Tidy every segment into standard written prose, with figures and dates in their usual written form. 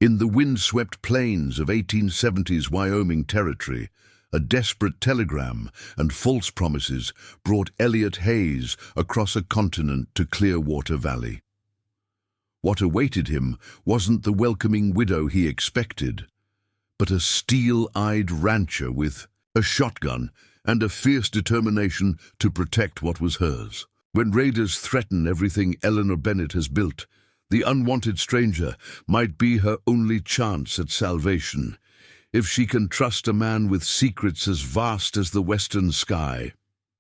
In the windswept plains of 1870s Wyoming territory, a desperate telegram and false promises brought Elliot Hayes across a continent to Clearwater Valley. What awaited him wasn't the welcoming widow he expected, but a steel-eyed rancher with a shotgun and a fierce determination to protect what was hers. When raiders threaten everything Eleanor Bennett has built, the unwanted stranger might be her only chance at salvation, if she can trust a man with secrets as vast as the western sky.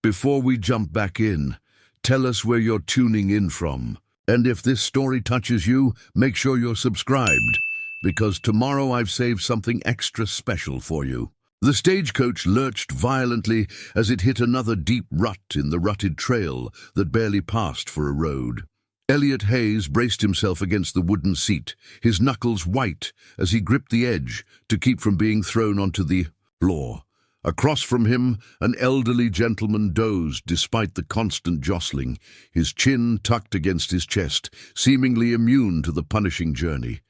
Before we jump back in, tell us where you're tuning in from. And if this story touches you, make sure you're subscribed, because tomorrow I've saved something extra special for you. The stagecoach lurched violently as it hit another deep rut in the rutted trail that barely passed for a road. Elliot Hayes braced himself against the wooden seat, his knuckles white as he gripped the edge to keep from being thrown onto the floor. Across from him, an elderly gentleman dozed despite the constant jostling, his chin tucked against his chest, seemingly immune to the punishing journey.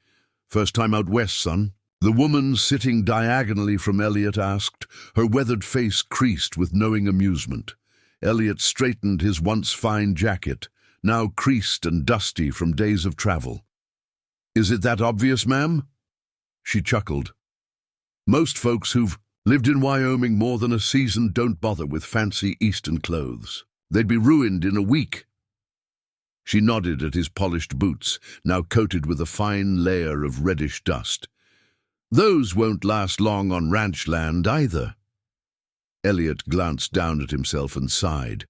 "First time out west, son?" The woman sitting diagonally from Elliot asked, her weathered face creased with knowing amusement. Elliot straightened his once fine jacket, now creased and dusty from days of travel. "Is it that obvious, ma'am?" She chuckled. "Most folks who've lived in Wyoming more than a season don't bother with fancy Eastern clothes. They'd be ruined in a week." She nodded at his polished boots, now coated with a fine layer of reddish dust. "Those won't last long on ranch land either." Elliot glanced down at himself and sighed.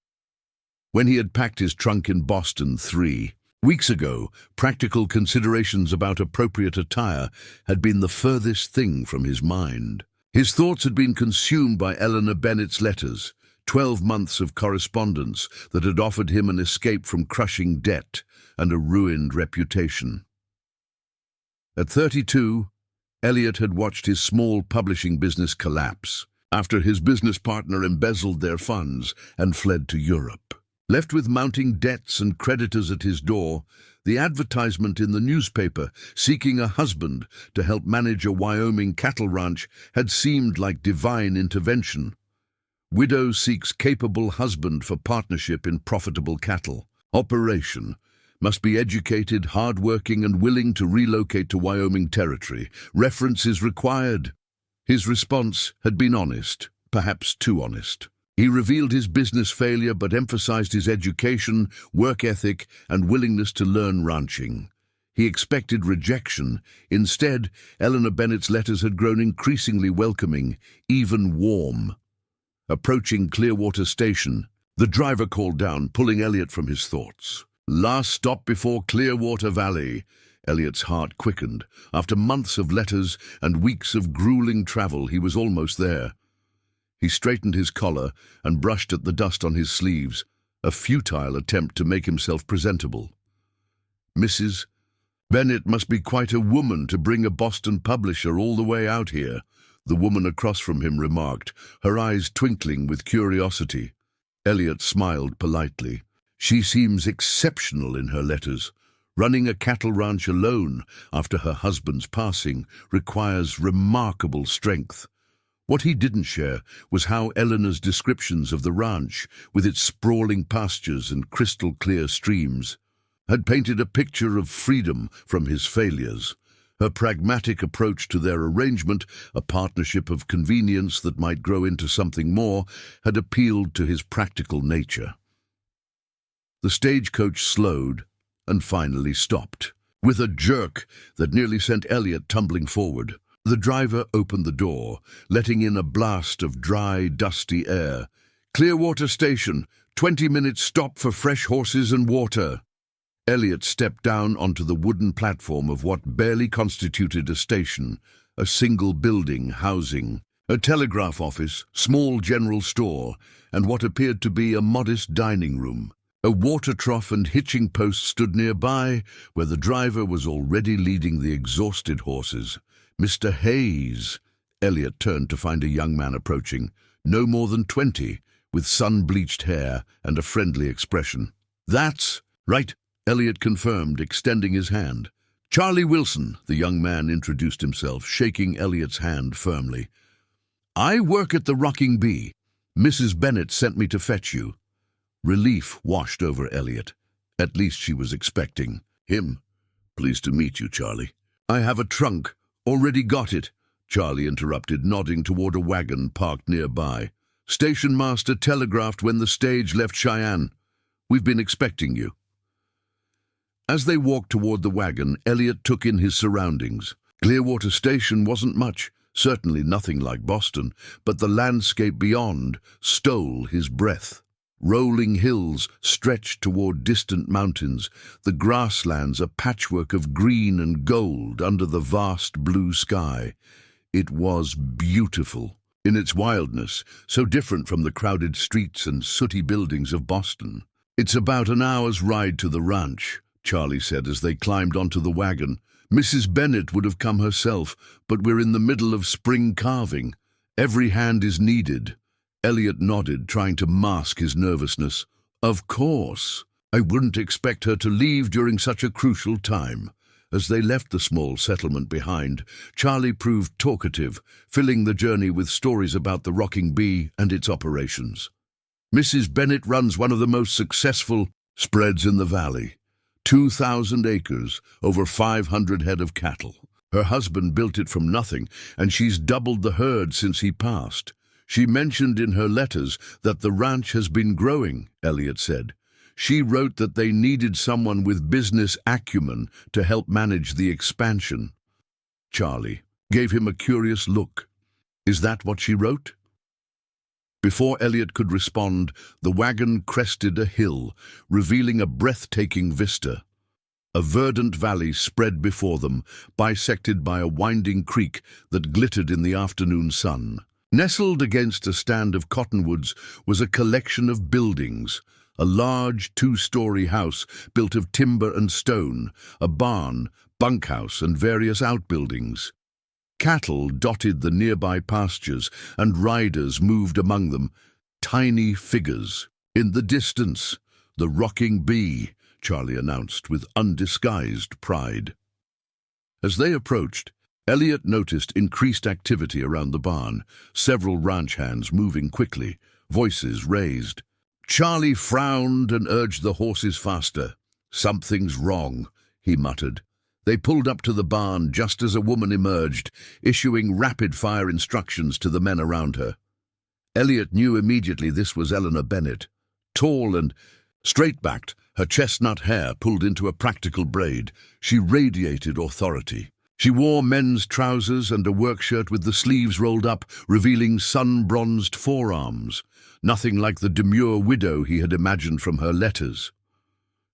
When he had packed his trunk in Boston 3 weeks ago, practical considerations about appropriate attire had been the furthest thing from his mind. His thoughts had been consumed by Eleanor Bennett's letters, 12 months of correspondence that had offered him an escape from crushing debt and a ruined reputation. At 32, Elliot had watched his small publishing business collapse after his business partner embezzled their funds and fled to Europe. Left with mounting debts and creditors at his door, the advertisement in the newspaper seeking a husband to help manage a Wyoming cattle ranch had seemed like divine intervention. Widow seeks capable husband for partnership in profitable cattle. Operation must be educated, hard-working, and willing to relocate to Wyoming territory. Reference is required. His response had been honest, perhaps too honest. He revealed his business failure but emphasized his education, work ethic, and willingness to learn ranching. He expected rejection. Instead, Eleanor Bennett's letters had grown increasingly welcoming, even warm. Approaching Clearwater Station, the driver called down, pulling Elliot from his thoughts. Last stop before Clearwater Valley. Elliot's heart quickened. After months of letters and weeks of grueling travel, he was almost there. He straightened his collar and brushed at the dust on his sleeves, a futile attempt to make himself presentable. "Mrs. Bennett must be quite a woman to bring a Boston publisher all the way out here," the woman across from him remarked, her eyes twinkling with curiosity. Elliot smiled politely. "She seems exceptional in her letters. Running a cattle ranch alone after her husband's passing requires remarkable strength." What he didn't share was how Eleanor's descriptions of the ranch, with its sprawling pastures and crystal-clear streams, had painted a picture of freedom from his failures. Her pragmatic approach to their arrangement, a partnership of convenience that might grow into something more, had appealed to his practical nature. The stagecoach slowed and finally stopped, with a jerk that nearly sent Elliot tumbling forward. The driver opened the door, letting in a blast of dry, dusty air. "Clearwater Station, 20-minute stop for fresh horses and water." Elliot stepped down onto the wooden platform of what barely constituted a station, a single building housing a telegraph office, small general store, and what appeared to be a modest dining room. A water trough and hitching post stood nearby, where the driver was already leading the exhausted horses. "Mr. Hayes." Elliot turned to find a young man approaching, no more than 20, with sun-bleached hair and a friendly expression. "That's right," Elliot confirmed, extending his hand. Charlie Wilson, the young man introduced himself, shaking Elliot's hand firmly. I work at the Rocking Bee. Mrs. Bennet sent me to fetch you. Relief washed over Elliot. At least she was expecting him. Pleased to meet you, Charlie. I have a trunk. Already got it, Charlie interrupted, nodding toward a wagon parked nearby. Station master telegraphed when the stage left Cheyenne. We've been expecting you. As they walked toward the wagon, Elliot took in his surroundings. Clearwater Station wasn't much, certainly nothing like Boston, but the landscape beyond stole his breath. Rolling hills stretched toward distant mountains, the grasslands a patchwork of green and gold under the vast blue sky. It was beautiful in its wildness, so different from the crowded streets and sooty buildings of Boston. It's about an hour's ride to the ranch, Charlie said as they climbed onto the wagon. Mrs. Bennet would have come herself, but we're in the middle of spring carving. Every hand is needed. Elliot nodded, trying to mask his nervousness. Of course. I wouldn't expect her to leave during such a crucial time. As they left the small settlement behind, Charlie proved talkative, filling the journey with stories about the Rocking Bee and its operations. Mrs. Bennet runs one of the most successful spreads in the valley. 2,000 acres, over 500 head of cattle. Her husband built it from nothing, and she's doubled the herd since he passed. She mentioned in her letters that the ranch has been growing, Elliot said. She wrote that they needed someone with business acumen to help manage the expansion. Charlie gave him a curious look. Is that what she wrote? Before Elliot could respond, the wagon crested a hill, revealing a breathtaking vista. A verdant valley spread before them, bisected by a winding creek that glittered in the afternoon sun. Nestled against a stand of cottonwoods was a collection of buildings, a large two-story house built of timber and stone, a barn, bunkhouse, and various outbuildings. Cattle dotted the nearby pastures, and riders moved among them, tiny figures. In the distance, the Rocking Bee, Charlie announced with undisguised pride. As they approached, Elliot noticed increased activity around the barn, several ranch hands moving quickly, voices raised. Charlie frowned and urged the horses faster. Something's wrong, he muttered. They pulled up to the barn just as a woman emerged, issuing rapid-fire instructions to the men around her. Elliot knew immediately this was Eleanor Bennet. Tall and straight-backed, her chestnut hair pulled into a practical braid, she radiated authority. She wore men's trousers and a work shirt with the sleeves rolled up, revealing sun-bronzed forearms. Nothing like the demure widow he had imagined from her letters.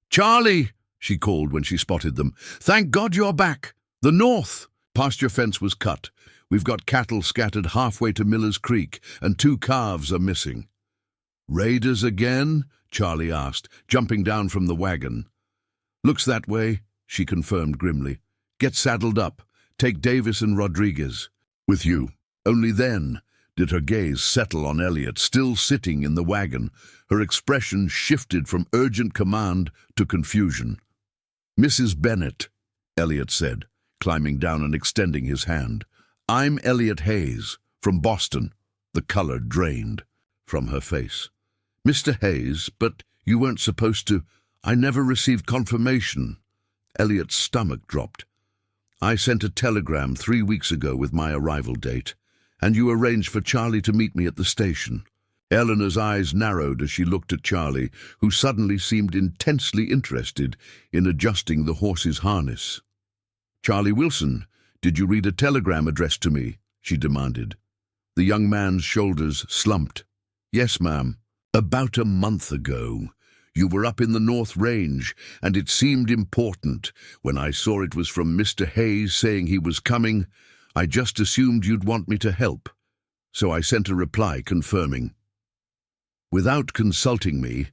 "Charlie!" she called when she spotted them. "Thank God you're back! The north! Pasture fence was cut. We've got cattle scattered halfway to Miller's Creek, and 2 calves are missing." "Raiders again?" Charlie asked, jumping down from the wagon. "Looks that way," she confirmed grimly. "Get saddled up. Take Davis and Rodriguez with you." Only then did her gaze settle on Elliot, still sitting in the wagon. Her expression shifted from urgent command to confusion. "Mrs. Bennet," Elliot said, climbing down and extending his hand. "I'm Elliot Hayes, from Boston." The color drained from her face. "Mr. Hayes, but you weren't supposed to. I never received confirmation." Elliot's stomach dropped. "I sent a telegram 3 weeks ago with my arrival date, and you arranged for Charlie to meet me at the station." Eleanor's eyes narrowed as she looked at Charlie, who suddenly seemed intensely interested in adjusting the horse's harness. "Charlie Wilson, did you read a telegram addressed to me?" she demanded. The young man's shoulders slumped. "Yes, ma'am. About a month ago. You were up in the North Range, and it seemed important. When I saw it was from Mr. Hayes saying he was coming, I just assumed you'd want me to help. So I sent a reply confirming." Without consulting me,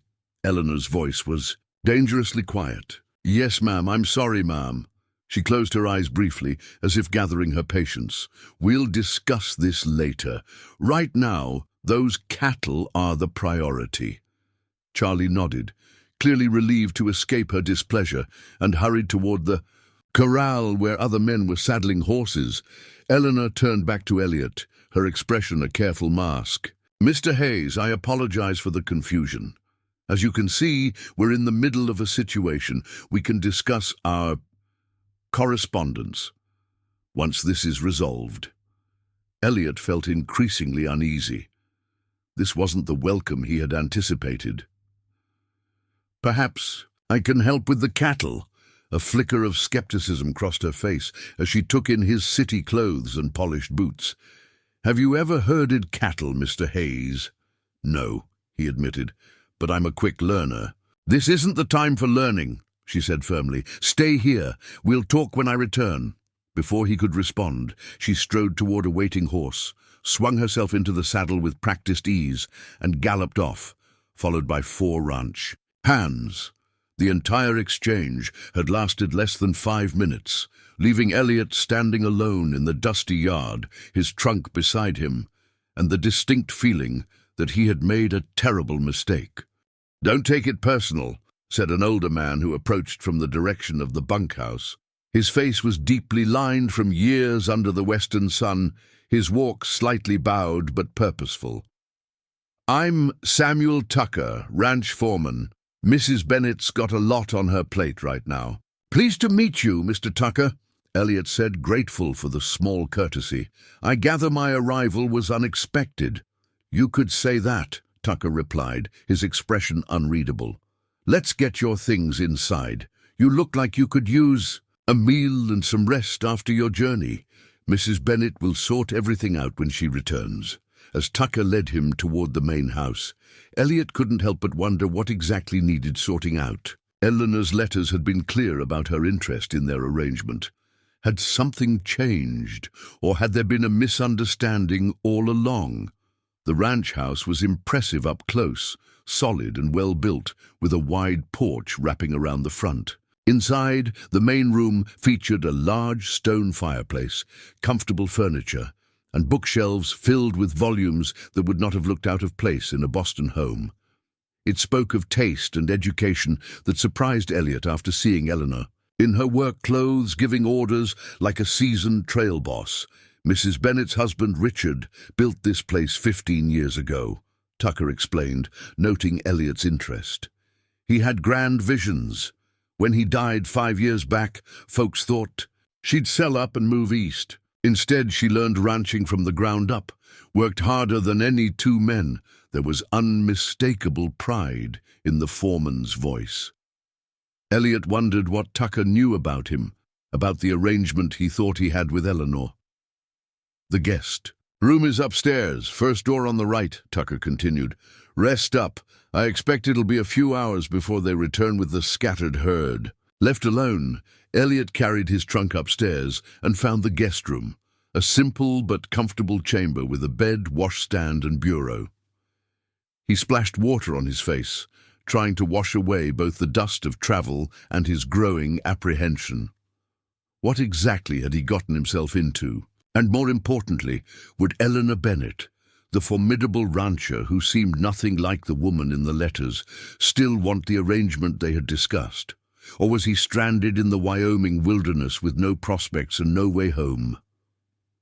Eleanor's voice was dangerously quiet. "Yes, ma'am. I'm sorry, ma'am." She closed her eyes briefly, as if gathering her patience. "We'll discuss this later. Right now, those cattle are the priority." Charlie nodded, clearly relieved to escape her displeasure, and hurried toward the corral where other men were saddling horses. Eleanor turned back to Elliot, her expression a careful mask. "Mr. Hayes, I apologize for the confusion. As you can see, we're in the middle of a situation. We can discuss our correspondence once this is resolved." Elliot felt increasingly uneasy. This wasn't the welcome he had anticipated. "Perhaps I can help with the cattle." A flicker of skepticism crossed her face as she took in his city clothes and polished boots. "Have you ever herded cattle, Mr. Hayes?" "No," he admitted, "but I'm a quick learner." "This isn't the time for learning," she said firmly. "Stay here. We'll talk when I return." Before he could respond, she strode toward a waiting horse, swung herself into the saddle with practiced ease, and galloped off, followed by 4 ranch hands. The entire exchange had lasted less than 5 minutes, leaving Elliot standing alone in the dusty yard, his trunk beside him, and the distinct feeling that he had made a terrible mistake. "Don't take it personal," said an older man who approached from the direction of the bunkhouse. His face was deeply lined from years under the western sun, his walk slightly bowed but purposeful. "I'm Samuel Tucker, ranch foreman. Mrs. Bennett's got a lot on her plate right now." "Pleased to meet you, Mr. Tucker," Elliot said, grateful for the small courtesy. "I gather my arrival was unexpected." "You could say that," Tucker replied, his expression unreadable. "Let's get your things inside. You look like you could use a meal and some rest after your journey. Mrs. Bennett will sort everything out when she returns." As Tucker led him toward the main house, Elliot couldn't help but wonder what exactly needed sorting out. Eleanor's letters had been clear about her interest in their arrangement. Had something changed, or had there been a misunderstanding all along? The ranch house was impressive up close, solid and well built, with a wide porch wrapping around the front. Inside, the main room featured a large stone fireplace, comfortable furniture, and bookshelves filled with volumes that would not have looked out of place in a Boston home. It spoke of taste and education that surprised Elliot after seeing Eleanor. In her work clothes, giving orders like a seasoned trail boss, Mrs. Bennett's husband, Richard, built this place 15 years ago, Tucker explained, noting Elliot's interest. He had grand visions. When he died 5 years back, folks thought she'd sell up and move east. Instead, she learned ranching from the ground up, worked harder than any 2 men. There was unmistakable pride in the foreman's voice. Elliot wondered what Tucker knew about him, about the arrangement he thought he had with Eleanor. The guest. "Room is upstairs, first door on the right," Tucker continued. "Rest up. I expect it'll be a few hours before they return with the scattered herd." Left alone, Elliot carried his trunk upstairs and found the guest room, a simple but comfortable chamber with a bed, washstand, and bureau. He splashed water on his face, trying to wash away both the dust of travel and his growing apprehension. What exactly had he gotten himself into? And more importantly, would Eleanor Bennett, the formidable rancher who seemed nothing like the woman in the letters, still want the arrangement they had discussed? Or was he stranded in the Wyoming wilderness with no prospects and no way home?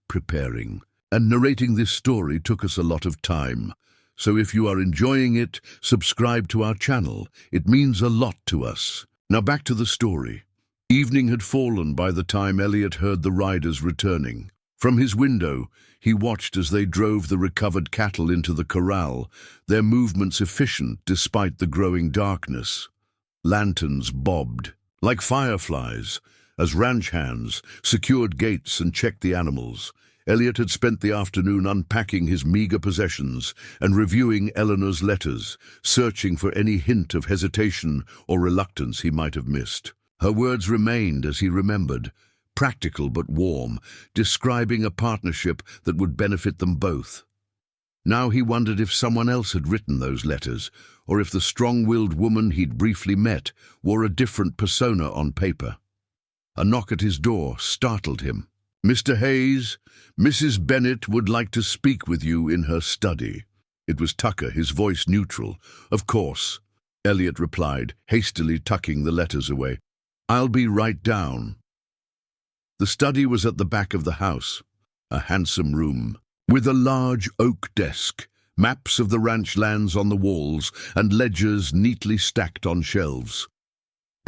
Preparing and narrating this story took us a lot of time, so if you are enjoying it, subscribe to our channel. It means a lot to us. Now back to the story. Evening had fallen by the time Elliot heard the riders returning. From his window, he watched as they drove the recovered cattle into the corral, their movements efficient despite the growing darkness. Lanterns bobbed, like fireflies, as ranch hands secured gates and checked the animals. Elliot had spent the afternoon unpacking his meager possessions and reviewing Eleanor's letters, searching for any hint of hesitation or reluctance he might have missed. Her words remained as he remembered, practical but warm, describing a partnership that would benefit them both. Now he wondered if someone else had written those letters, or if the strong-willed woman he'd briefly met wore a different persona on paper. A knock at his door startled him. "Mr. Hayes, Mrs. Bennett would like to speak with you in her study." It was Tucker, his voice neutral. "Of course," Elliot replied, hastily tucking the letters away. "I'll be right down." The study was at the back of the house, a handsome room, with a large oak desk, maps of the ranch lands on the walls, and ledgers neatly stacked on shelves.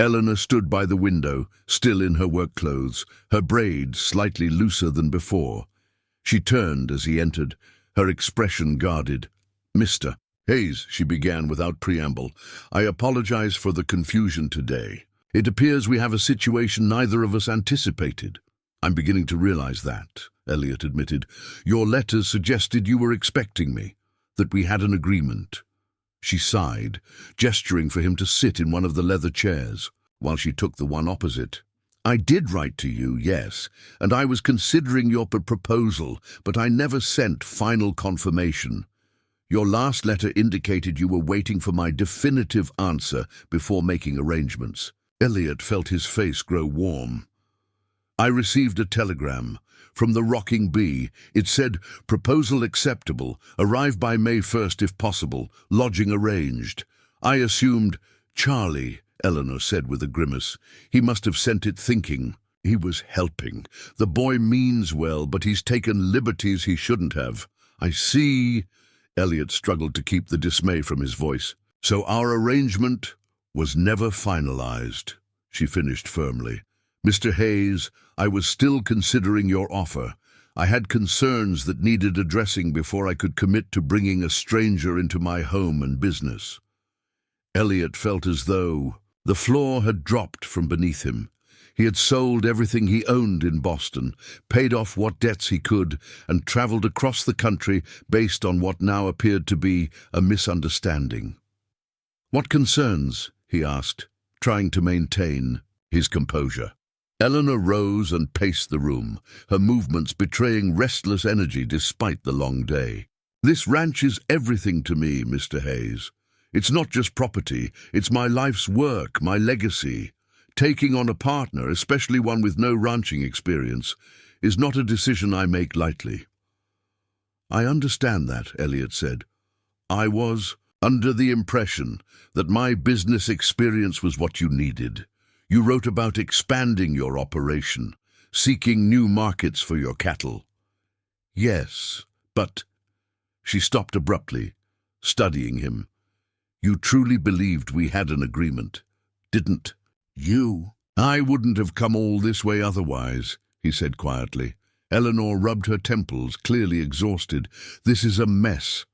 Eleanor stood by the window, still in her work clothes, her braids slightly looser than before. She turned as he entered, her expression guarded. "Mr. Hayes," she began without preamble, "I apologize for the confusion today. It appears we have a situation neither of us anticipated." "I'm beginning to realize that," Elliot admitted. "Your letters suggested you were expecting me, that we had an agreement." She sighed, gesturing for him to sit in one of the leather chairs, while she took the one opposite. "I did write to you, yes, and I was considering your proposal, but I never sent final confirmation. Your last letter indicated you were waiting for my definitive answer before making arrangements." Elliot felt his face grow warm. "I received a telegram from the Rocking Bee. It said, 'Proposal acceptable, arrive by May 1st if possible, lodging arranged.' I assumed—" "Charlie," Eleanor said with a grimace. "He must have sent it thinking he was helping. The boy means well, but he's taken liberties he shouldn't have." "I see." Elliot struggled to keep the dismay from his voice. "So our arrangement was never finalized," she finished firmly. "Mr. Hayes, I was still considering your offer. I had concerns that needed addressing before I could commit to bringing a stranger into my home and business." Elliot felt as though the floor had dropped from beneath him. He had sold everything he owned in Boston, paid off what debts he could, and traveled across the country based on what now appeared to be a misunderstanding. "What concerns?" he asked, trying to maintain his composure. Eleanor rose and paced the room, her movements betraying restless energy despite the long day. "This ranch is everything to me, Mr. Hayes. It's not just property, it's my life's work, my legacy. Taking on a partner, especially one with no ranching experience, is not a decision I make lightly." "I understand that," Elliot said. "I was under the impression that my business experience was what you needed. You wrote about expanding your operation, seeking new markets for your cattle." "Yes, but—" She stopped abruptly, studying him. "You truly believed we had an agreement, didn't you?" "I wouldn't have come all this way otherwise," he said quietly. Eleanor rubbed her temples, clearly exhausted. "This is a mess,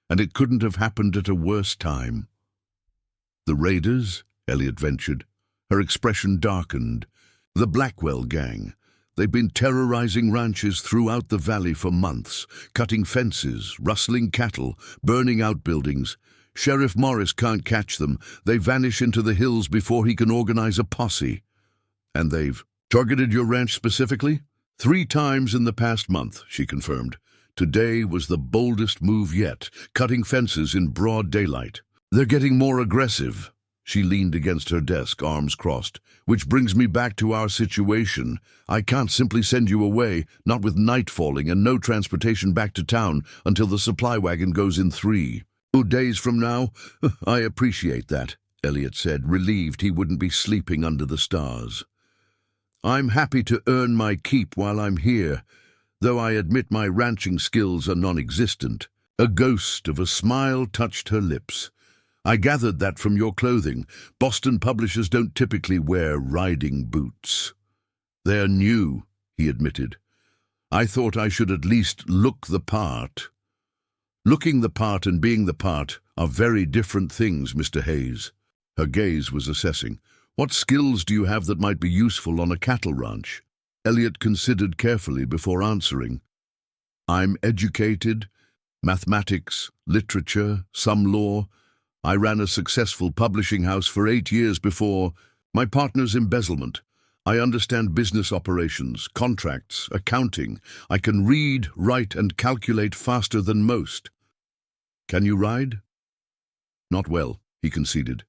and it couldn't have happened at a worse time." "The raiders?" Elliot ventured. Her expression darkened. "The Blackwell gang. They've been terrorizing ranches throughout the valley for months, cutting fences, rustling cattle, burning outbuildings. Sheriff Morris can't catch them. They vanish into the hills before he can organize a posse." "And they've targeted your ranch specifically?" "3 times in the past month," she confirmed. "Today was the boldest move yet, cutting fences in broad daylight. They're getting more aggressive." She leaned against her desk, arms crossed. "Which brings me back to our situation. I can't simply send you away, not with night falling and no transportation back to town until the supply wagon goes in 3 days from now." "I appreciate that," Elliot said, relieved he wouldn't be sleeping under the stars. "I'm happy to earn my keep while I'm here, though I admit my ranching skills are non-existent." A ghost of a smile touched her lips. "I gathered that from your clothing. Boston publishers don't typically wear riding boots." "They're new," he admitted. "I thought I should at least look the part." "Looking the part and being the part are very different things, Mr. Hayes." Her gaze was assessing. "What skills do you have that might be useful on a cattle ranch?" Elliot considered carefully before answering. "I'm educated. Mathematics, literature, some law. I ran a successful publishing house for 8 years before my partner's embezzlement. I understand business operations, contracts, accounting. I can read, write, and calculate faster than most." "Can you ride?" "Not well," he conceded.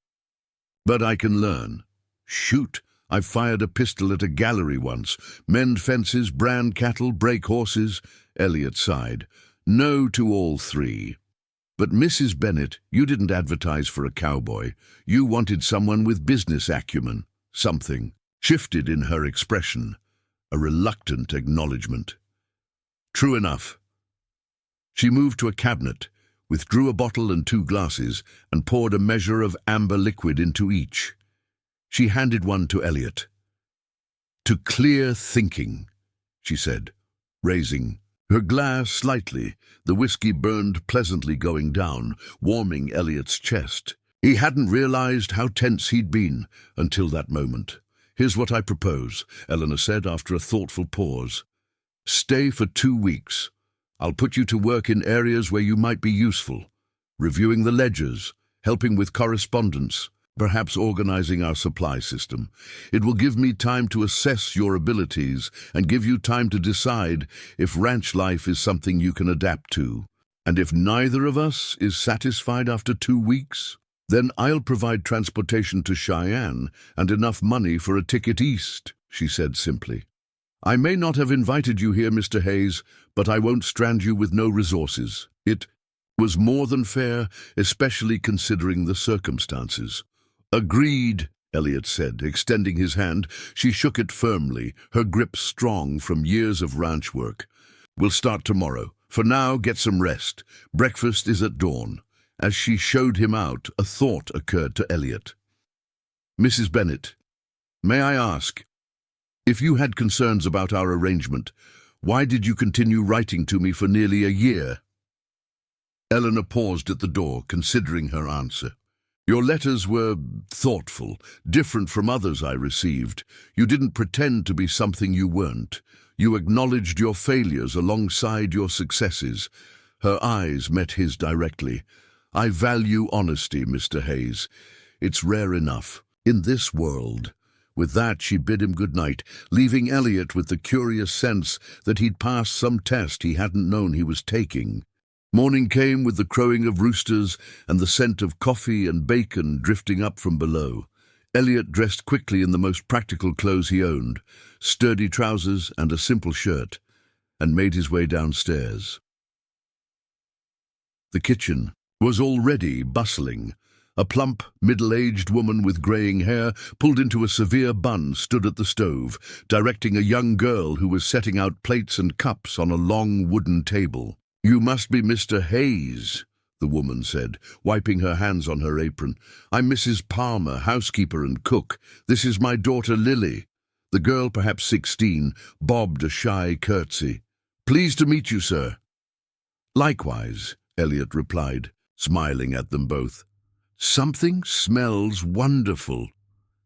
"But I can learn. Shoot, I've fired a pistol at a gallery once. Mend fences, brand cattle, break horses." Elliot sighed. "No to all 3. But Mrs. Bennett, you didn't advertise for a cowboy. You wanted someone with business acumen." Something shifted in her expression. a reluctant acknowledgement. True enough. She moved to a cabinet, withdrew a bottle and 2 glasses, and poured a measure of amber liquid into each. She handed one to Elliot. "To clear thinking," she said, raising her glass slightly. The whiskey burned pleasantly going down, warming Elliot's chest. He hadn't realized how tense he'd been until that moment. "Here's what I propose," Eleanor said after a thoughtful pause. "Stay for 2 weeks. I'll put you to work in areas where you might be useful, reviewing the ledgers, helping with correspondence, perhaps organizing our supply system. It will give me time to assess your abilities and give you time to decide if ranch life is something you can adapt to. And if neither of us is satisfied after 2 weeks, then I'll provide transportation to Cheyenne and enough money for a ticket east," she said simply. "I may not have invited you here, Mr. Hayes, but I won't strand you with no resources. It was more than fair, especially considering the circumstances." "Agreed," Elliot said, extending his hand. She shook it firmly, her grip strong from years of ranch work. "We'll start tomorrow. For now, get some rest. Breakfast is at dawn." As she showed him out, a thought occurred to Elliot. "Mrs. Bennet, may I ask, if you had concerns about our arrangement, why did you continue writing to me for nearly a year?" Eleanor paused at the door, considering her answer. "Your letters were thoughtful, different from others I received. You didn't pretend to be something you weren't. You acknowledged your failures alongside your successes." Her eyes met his directly. "I value honesty, Mr. Hayes. It's rare enough in this world." With that, she bid him good night, leaving Elliot with the curious sense that he'd passed some test he hadn't known he was taking. Morning came with the crowing of roosters and the scent of coffee and bacon drifting up from below. Elliot dressed quickly in the most practical clothes he owned, sturdy trousers and a simple shirt, and made his way downstairs. The kitchen was already bustling. A plump, middle-aged woman with graying hair, pulled into a severe bun, stood at the stove, directing a young girl who was setting out plates and cups on a long wooden table. "You must be Mr. Hayes," the woman said, wiping her hands on her apron. "I'm Mrs. Palmer, housekeeper and cook. This is my daughter Lily." The girl, perhaps 16, bobbed a shy curtsy. "Pleased to meet you, sir." "Likewise," Elliot replied, smiling at them both. "Something smells wonderful."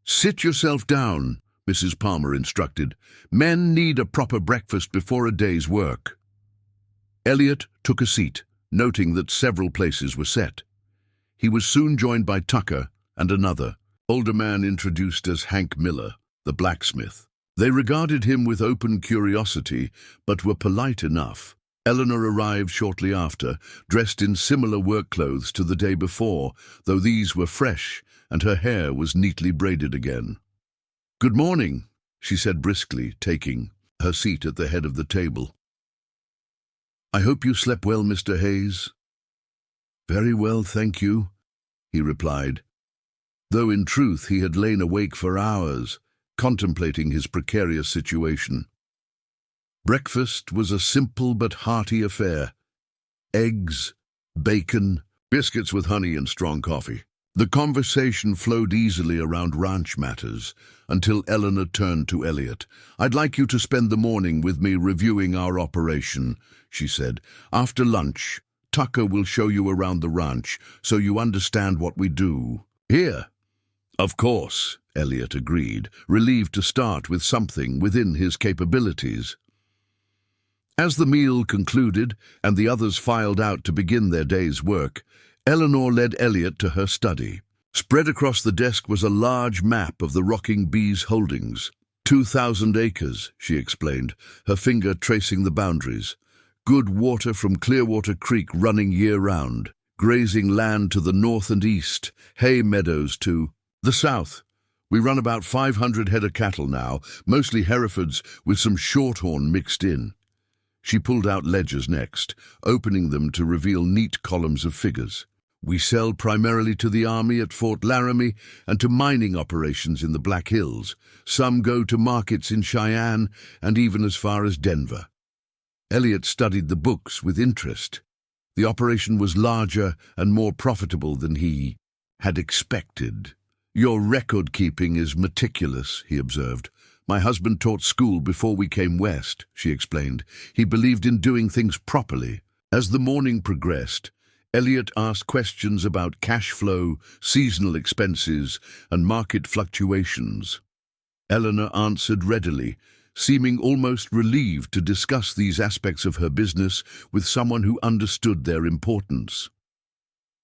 "Sit yourself down," Mrs. Palmer instructed. "Men need a proper breakfast before a day's work." Elliot took a seat, noting that several places were set. He was soon joined by Tucker and another, older man introduced as Hank Miller, the blacksmith. They regarded him with open curiosity, but were polite enough. Eleanor arrived shortly after, dressed in similar work clothes to the day before, though these were fresh and her hair was neatly braided again. "Good morning," she said briskly, taking her seat at the head of the table. "I hope you slept well, Mr. Hayes." "Very well, thank you," he replied, though in truth he had lain awake for hours, contemplating his precarious situation. Breakfast was a simple but hearty affair. Eggs, bacon, biscuits with honey and strong coffee. The conversation flowed easily around ranch matters, until Eleanor turned to Elliot. "I'd like you to spend the morning with me reviewing our operation," she said. "After lunch, Tucker will show you around the ranch, so you understand what we do here." "Of course," Elliot agreed, relieved to start with something within his capabilities. As the meal concluded and the others filed out to begin their day's work, Eleanor led Elliot to her study. Spread across the desk was a large map of the Rocking Bee's holdings. 2,000 acres, she explained, her finger tracing the boundaries. Good water from Clearwater Creek running year-round. Grazing land to the north and east. Hay meadows to the south. We run about 500 head of cattle now, mostly Herefords with some shorthorn mixed in. She pulled out ledgers next, opening them to reveal neat columns of figures. We sell primarily to the army at Fort Laramie and to mining operations in the Black Hills. Some go to markets in Cheyenne and even as far as Denver. Elliot studied the books with interest. The operation was larger and more profitable than he had expected. Your record-keeping is meticulous, he observed. My husband taught school before we came west, she explained. He believed in doing things properly. As the morning progressed, Elliot asked questions about cash flow, seasonal expenses, and market fluctuations. Eleanor answered readily, seeming almost relieved to discuss these aspects of her business with someone who understood their importance.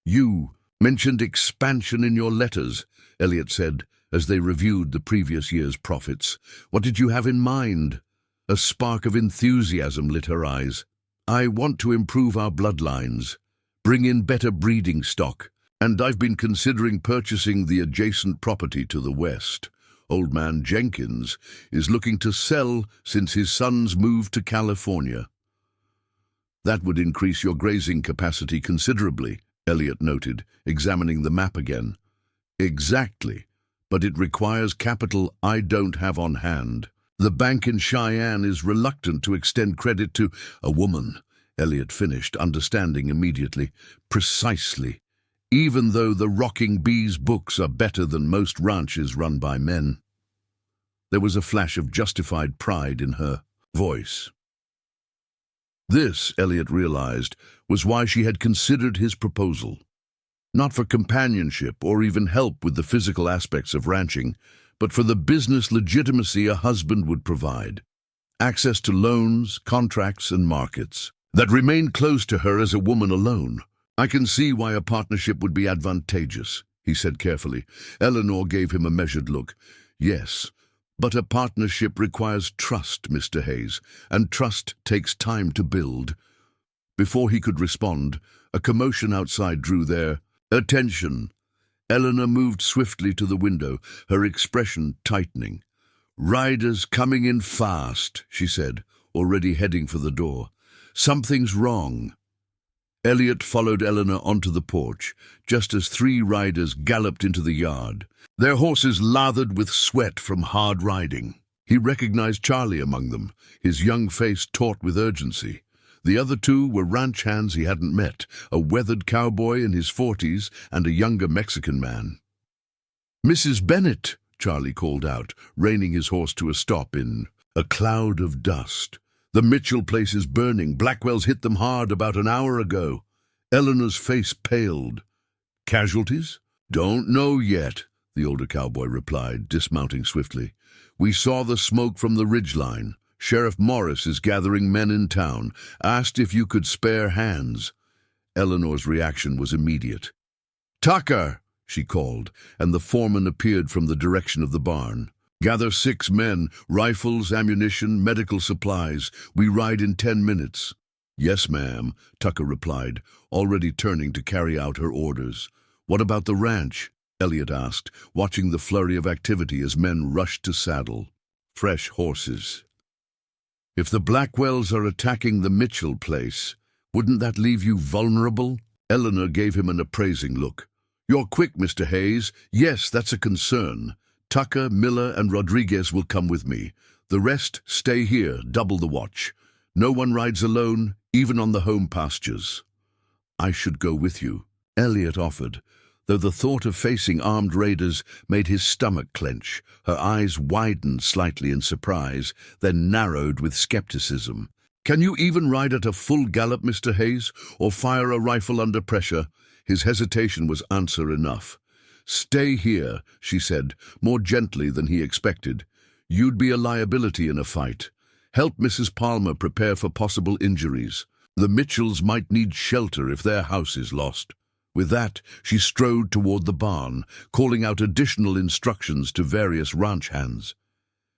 You mentioned expansion in your letters, Elliot said, as they reviewed the previous year's profits. What did you have in mind? A spark of enthusiasm lit her eyes. I want to improve our bloodlines, bring in better breeding stock, and I've been considering purchasing the adjacent property to the west. Old man Jenkins is looking to sell since his sons moved to California. That would increase your grazing capacity considerably, Elliot noted, examining the map again. Exactly, but it requires capital I don't have on hand. The bank in Cheyenne is reluctant to extend credit to a woman, Elliot finished, understanding immediately. Precisely. Even though the Rocking Bees books are better than most ranches run by men. There was a flash of justified pride in her voice. This, Elliot realized, was why she had considered his proposal. Not for companionship or even help with the physical aspects of ranching, but for the business legitimacy a husband would provide. Access to loans, contracts, and markets that remained close to her as a woman alone. I can see why a partnership would be advantageous, he said carefully. Eleanor gave him a measured look. Yes, but a partnership requires trust, Mr. Hayes, and trust takes time to build. Before he could respond, a commotion outside drew their attention. Eleanor moved swiftly to the window, her expression tightening. Riders coming in fast, she said, already heading for the door. Something's wrong. Elliot followed Eleanor onto the porch, just as 3 riders galloped into the yard, their horses lathered with sweat from hard riding. He recognized Charlie among them, his young face taut with urgency. The other 2 were ranch hands he hadn't met, a weathered cowboy in his 40s and a younger Mexican man. Mrs. Bennett, Charlie called out, reining his horse to a stop in a cloud of dust. The Mitchell place is burning. Blackwell's hit them hard about an hour ago. Eleanor's face paled. Casualties? Don't know yet, the older cowboy replied, dismounting swiftly. We saw the smoke from the ridgeline. Sheriff Morris is gathering men in town. Asked if you could spare hands. Eleanor's reaction was immediate. Tucker, she called, and the foreman appeared from the direction of the barn. Gather 6 men, rifles, ammunition, medical supplies. We ride in 10 minutes. Yes, ma'am, Tucker replied, already turning to carry out her orders. What about the ranch? Elliot asked, watching the flurry of activity as men rushed to saddle. Fresh horses. If the Blackwells are attacking the Mitchell place, wouldn't that leave you vulnerable? Eleanor gave him an appraising look. You're quick, Mr. Hayes. Yes, that's a concern. Tucker, Miller, and Rodriguez will come with me. The rest stay here, double the watch. No one rides alone, even on the home pastures. I should go with you, Elliot offered, though the thought of facing armed raiders made his stomach clench. Her eyes widened slightly in surprise, then narrowed with skepticism. Can you even ride at a full gallop, Mr. Hayes, or fire a rifle under pressure? His hesitation was answer enough. Stay here, she said, more gently than he expected. You'd be a liability in a fight. Help Mrs. Palmer prepare for possible injuries. The Mitchells might need shelter if their house is lost. With that, she strode toward the barn, calling out additional instructions to various ranch hands.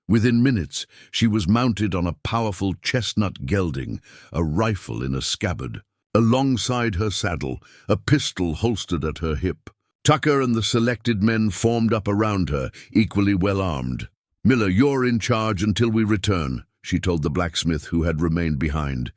Within minutes, she was mounted on a powerful chestnut gelding, a rifle in a scabbard. Alongside her saddle, a pistol holstered at her hip. Tucker and the selected men formed up around her, equally well armed. Miller, you're in charge until we return, she told the blacksmith who had remained behind.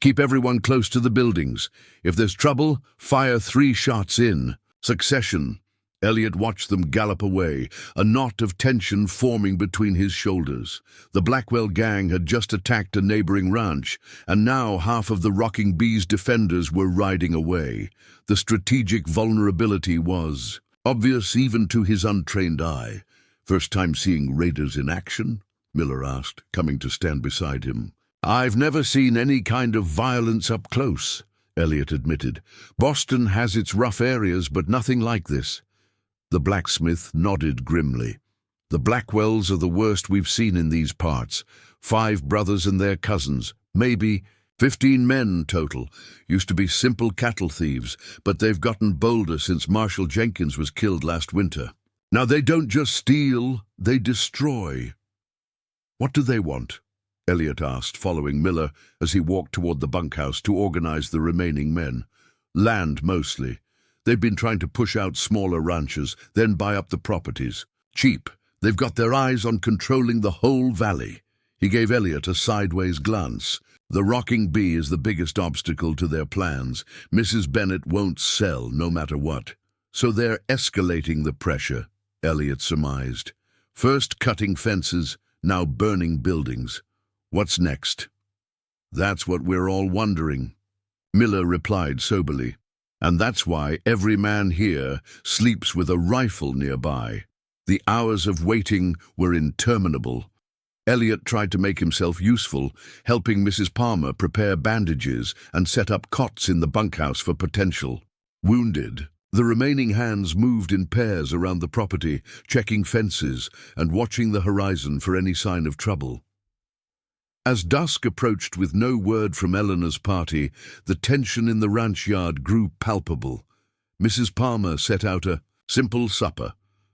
Keep everyone close to the buildings. If there's trouble, fire 3 shots in succession." Elliot watched them gallop away, a knot of tension forming between his shoulders. The Blackwell gang had just attacked a neighboring ranch, and now half of the Rocking Bee's defenders were riding away. The strategic vulnerability was obvious even to his untrained eye. "First time seeing raiders in action?" Miller asked, coming to stand beside him. "I've never seen any kind of violence up close," Elliot admitted. "Boston has its rough areas, but nothing like this." The blacksmith nodded grimly. "The Blackwells are the worst we've seen in these parts. 5 brothers and their cousins, maybe 15 men total. Used to be simple cattle thieves, but they've gotten bolder since Marshal Jenkins was killed last winter. Now they don't just steal, they destroy." "What do they want?" Elliot asked, following Miller as he walked toward the bunkhouse to organize the remaining men. "Land, mostly. They've been trying to push out smaller ranches, then buy up the properties. Cheap. They've got their eyes on controlling the whole valley." He gave Elliot a sideways glance. "The Rocking Bee is the biggest obstacle to their plans. Mrs. Bennet won't sell, no matter what. So they're escalating the pressure," Elliot surmised. "First cutting fences, now burning buildings. What's next?" "That's what we're all wondering," Miller replied soberly. "And that's why every man here sleeps with a rifle nearby." The hours of waiting were interminable. Elliot tried to make himself useful, helping Mrs. Palmer prepare bandages and set up cots in the bunkhouse for potential wounded. The remaining hands moved in pairs around the property, checking fences and watching the horizon for any sign of trouble. As dusk approached with no word from Eleanor's party, the tension in the ranch yard grew palpable. Mrs. Palmer set out a simple supper,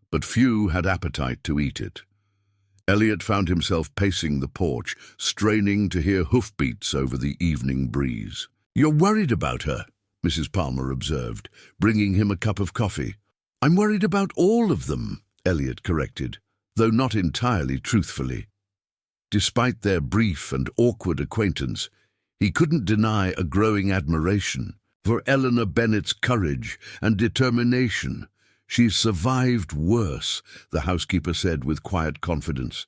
but few had appetite to eat it. Elliot found himself pacing the porch, straining to hear hoofbeats over the evening breeze. "You're worried about her," Mrs. Palmer observed, bringing him a cup of coffee. "I'm worried about all of them," Elliot corrected, though not entirely truthfully. Despite their brief and awkward acquaintance, he couldn't deny a growing admiration for Eleanor Bennet's courage and determination. "She's survived worse," the housekeeper said with quiet confidence.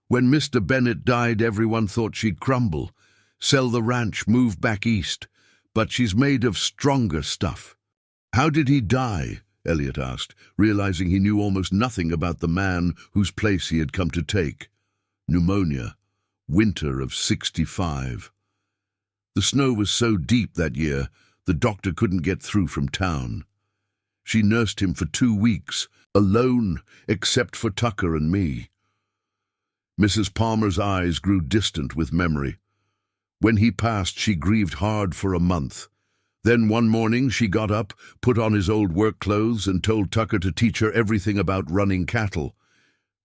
"When Mr. Bennet died, everyone thought she'd crumble, sell the ranch, move back east. But she's made of stronger stuff." "How did he die?" Elliot asked, realizing he knew almost nothing about the man whose place he had come to take. "Pneumonia. Winter of '65. The snow was so deep that year, the doctor couldn't get through from town. She nursed him for 2 weeks, alone, except for Tucker and me." Mrs. Palmer's eyes grew distant with memory. "When he passed, she grieved hard for a month. Then one morning she got up, put on his old work clothes, and told Tucker to teach her everything about running cattle.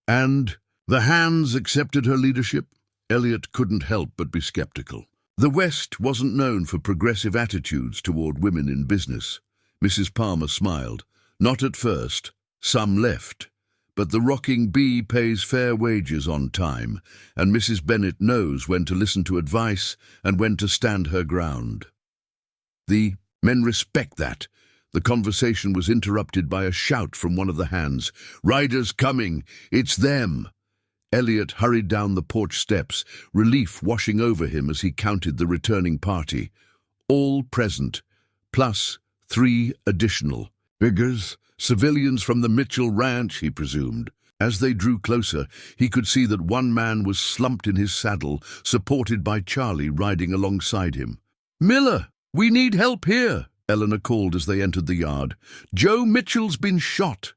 And the hands accepted her leadership." Elliot couldn't help but be skeptical. The West wasn't known for progressive attitudes toward women in business. Mrs. Palmer smiled. "Not at first. Some left. But the Rocking Bee pays fair wages on time, and Mrs. Bennet knows when to listen to advice and when to stand her ground." The men respect that. The conversation was interrupted by a shout from one of the hands. "Riders coming! It's them!" Elliot hurried down the porch steps, relief washing over him as he counted the returning party. All present, plus 3 additional. "Figures, civilians from the Mitchell Ranch," he presumed. As they drew closer, he could see that one man was slumped in his saddle, supported by Charlie riding alongside him. "Miller, we need help here," Eleanor called as they entered the yard. "Joe Mitchell's been shot."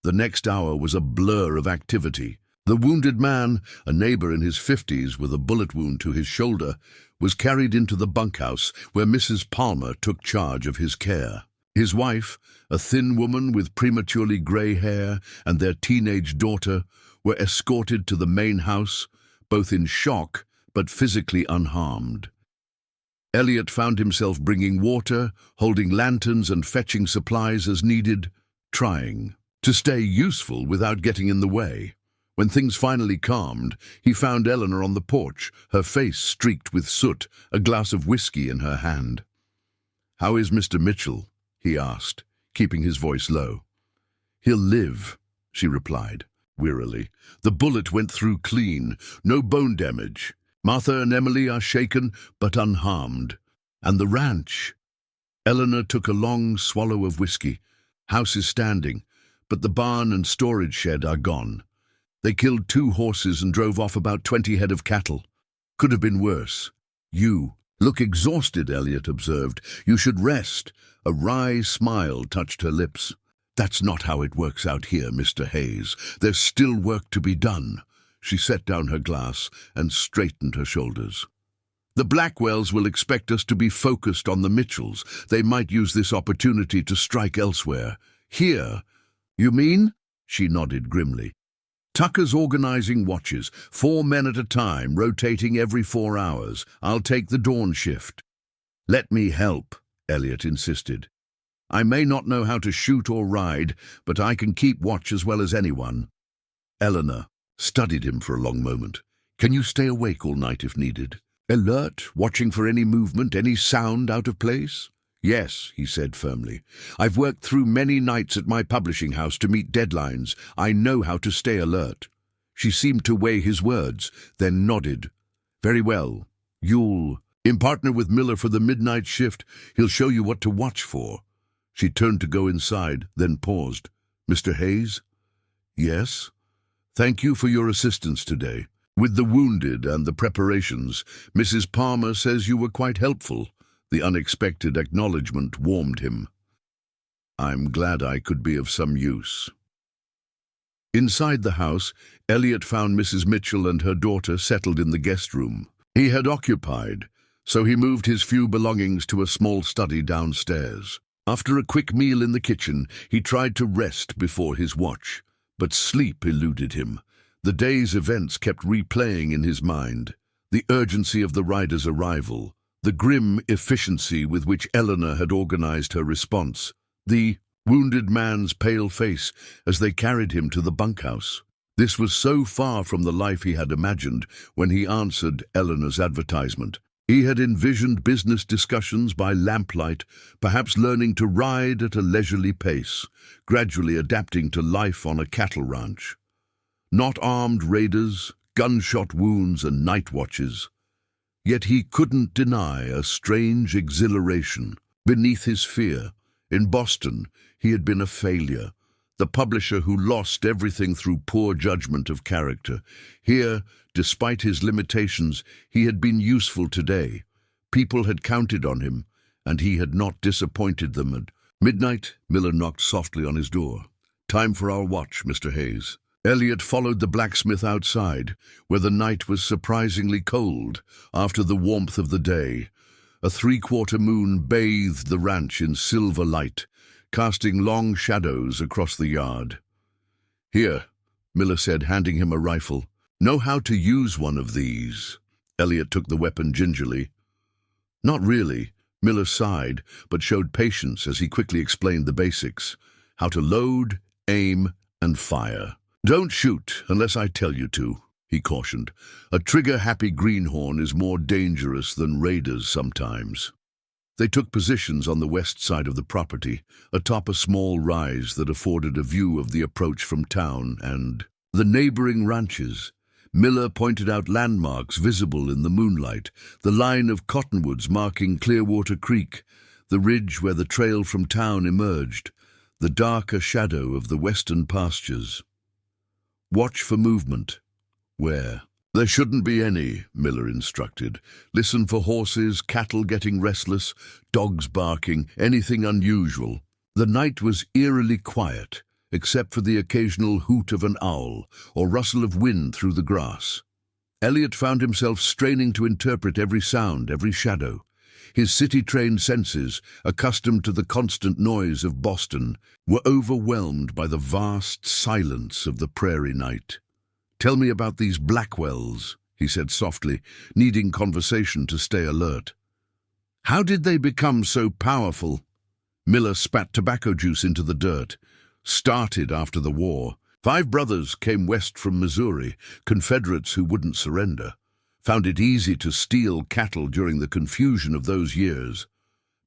The next hour was a blur of activity. The wounded man, a neighbor in his 50s with a bullet wound to his shoulder, was carried into the bunkhouse where Mrs. Palmer took charge of his care. His wife, a thin woman with prematurely gray hair, and their teenage daughter were escorted to the main house, both in shock but physically unharmed. Elliot found himself bringing water, holding lanterns and fetching supplies as needed, trying to stay useful without getting in the way. When things finally calmed, he found Eleanor on the porch, her face streaked with soot, a glass of whiskey in her hand. "How is Mr. Mitchell?" he asked, keeping his voice low. "He'll live," she replied, wearily. "The bullet went through clean, no bone damage. Martha and Emily are shaken, but unharmed. And the ranch?" Eleanor took a long swallow of whiskey. "House is standing, but the barn and storage shed are gone. They killed 2 horses and drove off about 20 head of cattle. Could have been worse. You look exhausted," Elliot observed. "You should rest." A wry smile touched her lips. "That's not how it works out here, Mr. Hayes. There's still work to be done." She set down her glass and straightened her shoulders. "The Blackwells will expect us to be focused on the Mitchells. They might use this opportunity to strike elsewhere. Here, you mean?" She nodded grimly. "Tucker's organizing watches, 4 men at a time, rotating every 4 hours. I'll take the dawn shift." "Let me help," Elliot insisted. "I may not know how to shoot or ride, but I can keep watch as well as anyone." Eleanor studied him for a long moment. "Can you stay awake all night if needed? Alert, watching for any movement, any sound out of place?" "Yes," he said firmly. "I've worked through many nights at my publishing house to meet deadlines. I know how to stay alert." She seemed to weigh his words, then nodded. "Very well. You'll partner with Miller for the midnight shift. He'll show you what to watch for." She turned to go inside, then paused. "Mr. Hayes?" "Yes?" "Thank you for your assistance today. With the wounded and the preparations, Mrs. Palmer says you were quite helpful." The unexpected acknowledgement warmed him. "I'm glad I could be of some use." Inside the house, Elliot found Mrs. Mitchell and her daughter settled in the guest room. He had occupied, so he moved his few belongings to a small study downstairs. After a quick meal in the kitchen, he tried to rest before his watch, but sleep eluded him. The day's events kept replaying in his mind. The urgency of the rider's arrival, the grim efficiency with which Eleanor had organized her response, the wounded man's pale face as they carried him to the bunkhouse. This was so far from the life he had imagined when he answered Eleanor's advertisement. He had envisioned business discussions by lamplight, perhaps learning to ride at a leisurely pace, gradually adapting to life on a cattle ranch. Not armed raiders, gunshot wounds and night watches. Yet he couldn't deny a strange exhilaration beneath his fear. In Boston, he had been a failure, the publisher who lost everything through poor judgment of character. Here, despite his limitations, he had been useful today. People had counted on him, and he had not disappointed them. At midnight, Miller knocked softly on his door. "Time for our watch, Mr. Hayes." Elliot followed the blacksmith outside, where the night was surprisingly cold after the warmth of the day. A 3/4 moon bathed the ranch in silver light, casting long shadows across the yard. "Here," Miller said, handing him a rifle. "Know how to use one of these?" Elliot took the weapon gingerly. "Not really," Miller sighed, but showed patience as he quickly explained the basics. How to load, aim, and fire. "Don't shoot unless I tell you to," he cautioned. "A trigger-happy greenhorn is more dangerous than raiders sometimes." They took positions on the west side of the property, atop a small rise that afforded a view of the approach from town and the neighboring ranches. Miller pointed out landmarks visible in the moonlight, the line of cottonwoods marking Clearwater Creek, the ridge where the trail from town emerged, the darker shadow of the western pastures. "Watch for movement." "Where?" "There shouldn't be any," Miller instructed. "Listen for horses, cattle getting restless, dogs barking, anything unusual." The night was eerily quiet, except for the occasional hoot of an owl or rustle of wind through the grass. Elliot found himself straining to interpret every sound, every shadow. His city-trained senses, accustomed to the constant noise of Boston, were overwhelmed by the vast silence of the prairie night. "Tell me about these Blackwells," he said softly, needing conversation to stay alert. "How did they become so powerful?" Miller spat tobacco juice into the dirt. "Started after the war. 5 brothers came west from Missouri, Confederates who wouldn't surrender. Found it easy to steal cattle during the confusion of those years.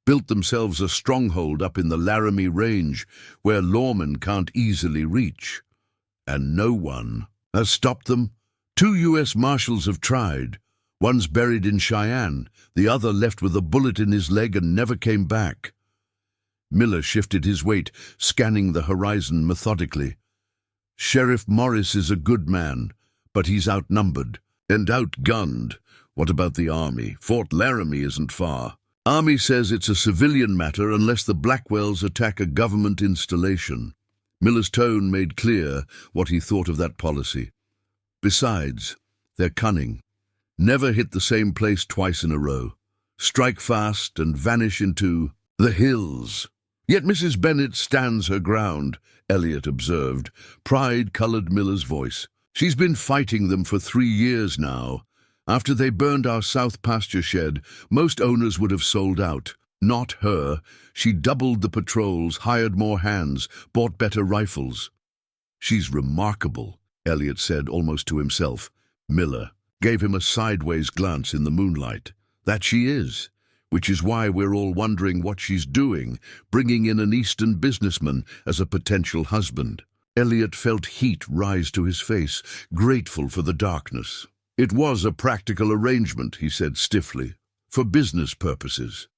Built themselves a stronghold up in the Laramie Range, where lawmen can't easily reach. And no one has stopped them. 2 U.S. Marshals have tried. One's buried in Cheyenne, the other left with a bullet in his leg and never came back. Miller shifted his weight, scanning the horizon methodically. Sheriff Morris is a good man, but he's outnumbered and outgunned. What about the Army? Fort Laramie isn't far. Army says it's a civilian matter unless the Blackwells attack a government installation. Miller's tone made clear what he thought of that policy. Besides, they're cunning. Never hit the same place twice in a row. Strike fast and vanish into the hills. Yet Mrs. Bennet stands her ground, Elliot observed. Pride colored Miller's voice. She's been fighting them for 3 years now. After they burned our south pasture shed, most owners would have sold out. Not her. She doubled the patrols, hired more hands, bought better rifles. She's remarkable, Elliot said almost to himself. Miller gave him a sideways glance in the moonlight. That she is. Which is why we're all wondering what she's doing, bringing in an Eastern businessman as a potential husband. Elliot felt heat rise to his face, grateful for the darkness. It was a practical arrangement, he said stiffly, for business purposes.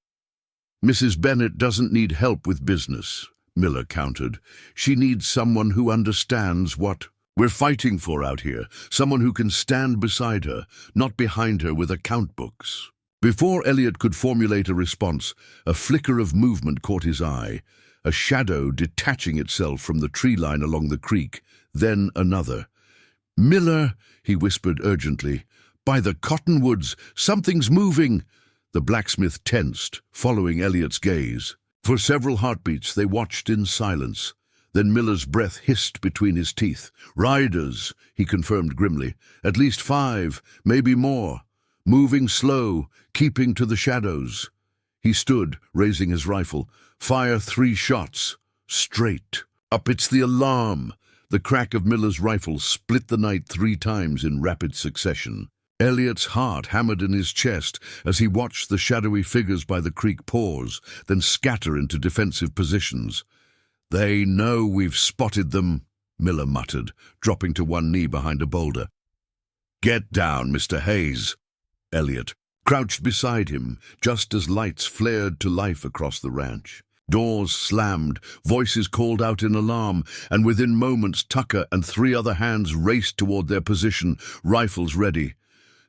Mrs. Bennet doesn't need help with business, Miller countered. She needs someone who understands what we're fighting for out here, someone who can stand beside her, not behind her with account books. Before Elliot could formulate a response, a flicker of movement caught his eye, a shadow detaching itself from the tree line along the creek, then another. "Miller," he whispered urgently, "by the cottonwoods, something's moving." The blacksmith tensed, following Elliot's gaze. For several heartbeats they watched in silence. Then Miller's breath hissed between his teeth. "Riders," he confirmed grimly. "At least 5, maybe more. Moving slow, keeping to the shadows." He stood, raising his rifle. "Fire 3 shots. Straight. Up it's the alarm." The crack of Miller's rifle split the night 3 times in rapid succession. Elliot's heart hammered in his chest as he watched the shadowy figures by the creek pause, then scatter into defensive positions. "They know we've spotted them," Miller muttered, dropping to one knee behind a boulder. "Get down, Mr. Hayes." Elliot crouched beside him, just as lights flared to life across the ranch. Doors slammed, voices called out in alarm, and within moments Tucker and 3 other hands raced toward their position, rifles ready.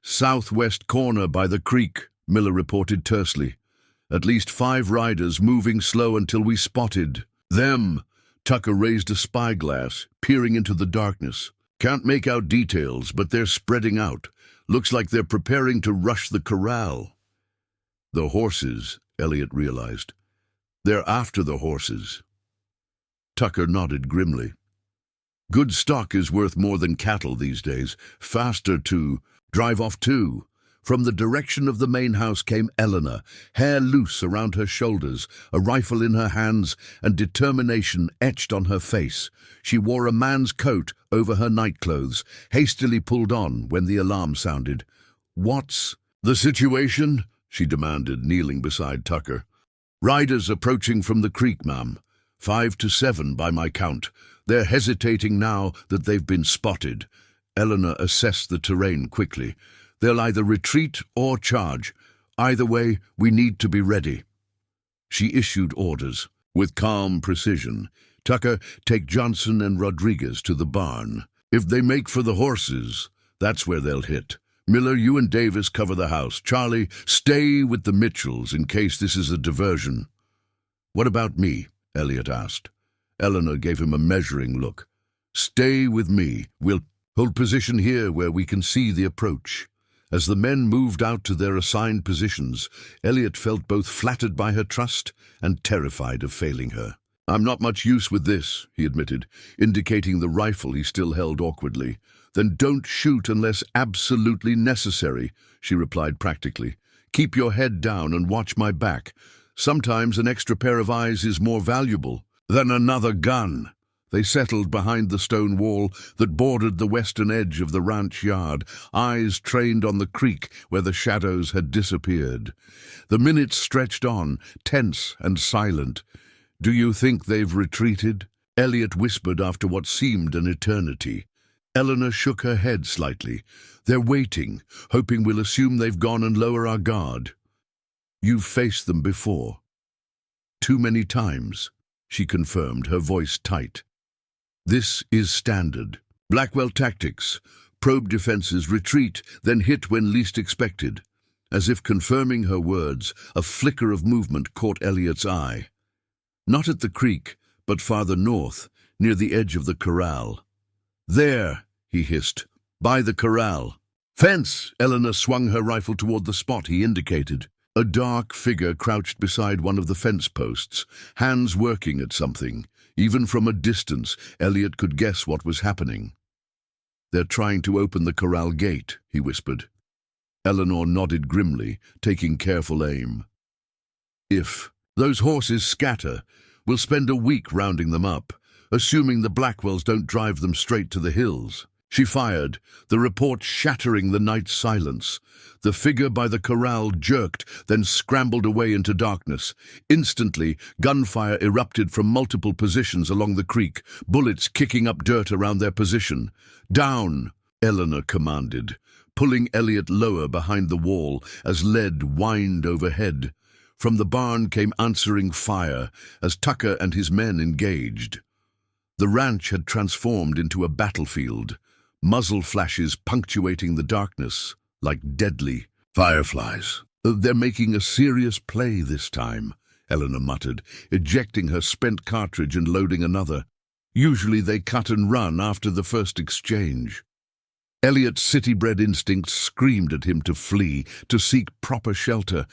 "Southwest corner by the creek," Miller reported tersely. "At least 5 riders moving slow until we spotted them." Tucker raised a spyglass, peering into the darkness. "Can't make out details, but they're spreading out. Looks like they're preparing to rush the corral." "The horses," Elliot realized. "They're after the horses." Tucker nodded grimly. "Good stock is worth more than cattle these days. Faster to drive off too." From the direction of the main house came Eleanor, hair loose around her shoulders, a rifle in her hands, and determination etched on her face. She wore a man's coat over her nightclothes, hastily pulled on when the alarm sounded. "What's the situation?" she demanded, kneeling beside Tucker. "Riders approaching from the creek, ma'am. 5 to 7 by my count. They're hesitating now that they've been spotted." Eleanor assessed the terrain quickly. "They'll either retreat or charge. Either way, we need to be ready." She issued orders with calm precision. "Tucker, take Johnson and Rodriguez to the barn. If they make for the horses, that's where they'll hit. Miller, you and Davis cover the house. Charlie, stay with the Mitchells in case this is a diversion." "What about me?" Elliot asked. Eleanor gave him a measuring look. "Stay with me. We'll hold position here where we can see the approach." As the men moved out to their assigned positions, Elliot felt both flattered by her trust and terrified of failing her. "I'm not much use with this," he admitted, indicating the rifle he still held awkwardly. "Then don't shoot unless absolutely necessary," she replied practically. "Keep your head down and watch my back. Sometimes an extra pair of eyes is more valuable than another gun." They settled behind the stone wall that bordered the western edge of the ranch yard, eyes trained on the creek where the shadows had disappeared. The minutes stretched on, tense and silent. "Do you think they've retreated?" Elliot whispered after what seemed an eternity. Eleanor shook her head slightly. "They're waiting, hoping we'll assume they've gone and lower our guard." "You've faced them before." "Too many times," she confirmed, her voice tight. "This is standard. Blackwell tactics. Probe defenses, retreat, then hit when least expected." As if confirming her words, a flicker of movement caught Elliot's eye. Not at the creek, but farther north, near the edge of the corral. "There," he hissed, "by the corral." "Fence!" Eleanor swung her rifle toward the spot he indicated. A dark figure crouched beside one of the fence posts, hands working at something. Even from a distance, Elliot could guess what was happening. "They're trying to open the corral gate," he whispered. Eleanor nodded grimly, taking careful aim. "If those horses scatter, we'll spend a week rounding them up, assuming the Blackwells don't drive them straight to the hills." She fired, the report shattering the night's silence. The figure by the corral jerked, then scrambled away into darkness. Instantly, gunfire erupted from multiple positions along the creek, bullets kicking up dirt around their position. "Down!" Eleanor commanded, pulling Elliot lower behind the wall as lead whined overhead. From the barn came answering fire as Tucker and his men engaged. The ranch had transformed into a battlefield, muzzle flashes punctuating the darkness like deadly fireflies. "They're making a serious play this time," Eleanor muttered, ejecting her spent cartridge and loading another. "Usually they cut and run after the first exchange." Elliot's city-bred instincts screamed at him to flee, to seek proper shelter,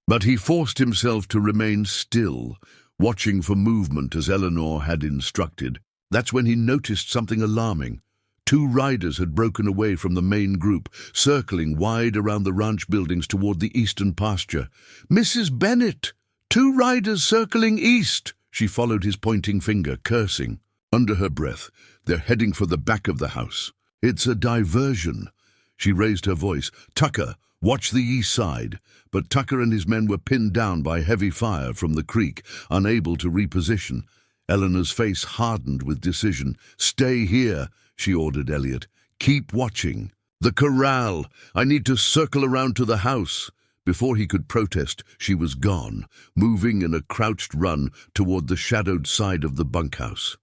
but he forced himself to remain still, watching for movement as Eleanor had instructed. That's when he noticed something alarming. 2 riders had broken away from the main group, circling wide around the ranch buildings toward the eastern pasture. "Mrs. Bennett! 2 riders circling east!" She followed his pointing finger, cursing. Under her breath, "They're heading for the back of the house. It's a diversion." She raised her voice. "Tucker, watch the east side." But Tucker and his men were pinned down by heavy fire from the creek, unable to reposition. Eleanor's face hardened with decision. "Stay here," she ordered Elliot. "Keep watching." "The corral! I need to circle around to the house." Before he could protest, she was gone, moving in a crouched run toward the shadowed side of the bunkhouse.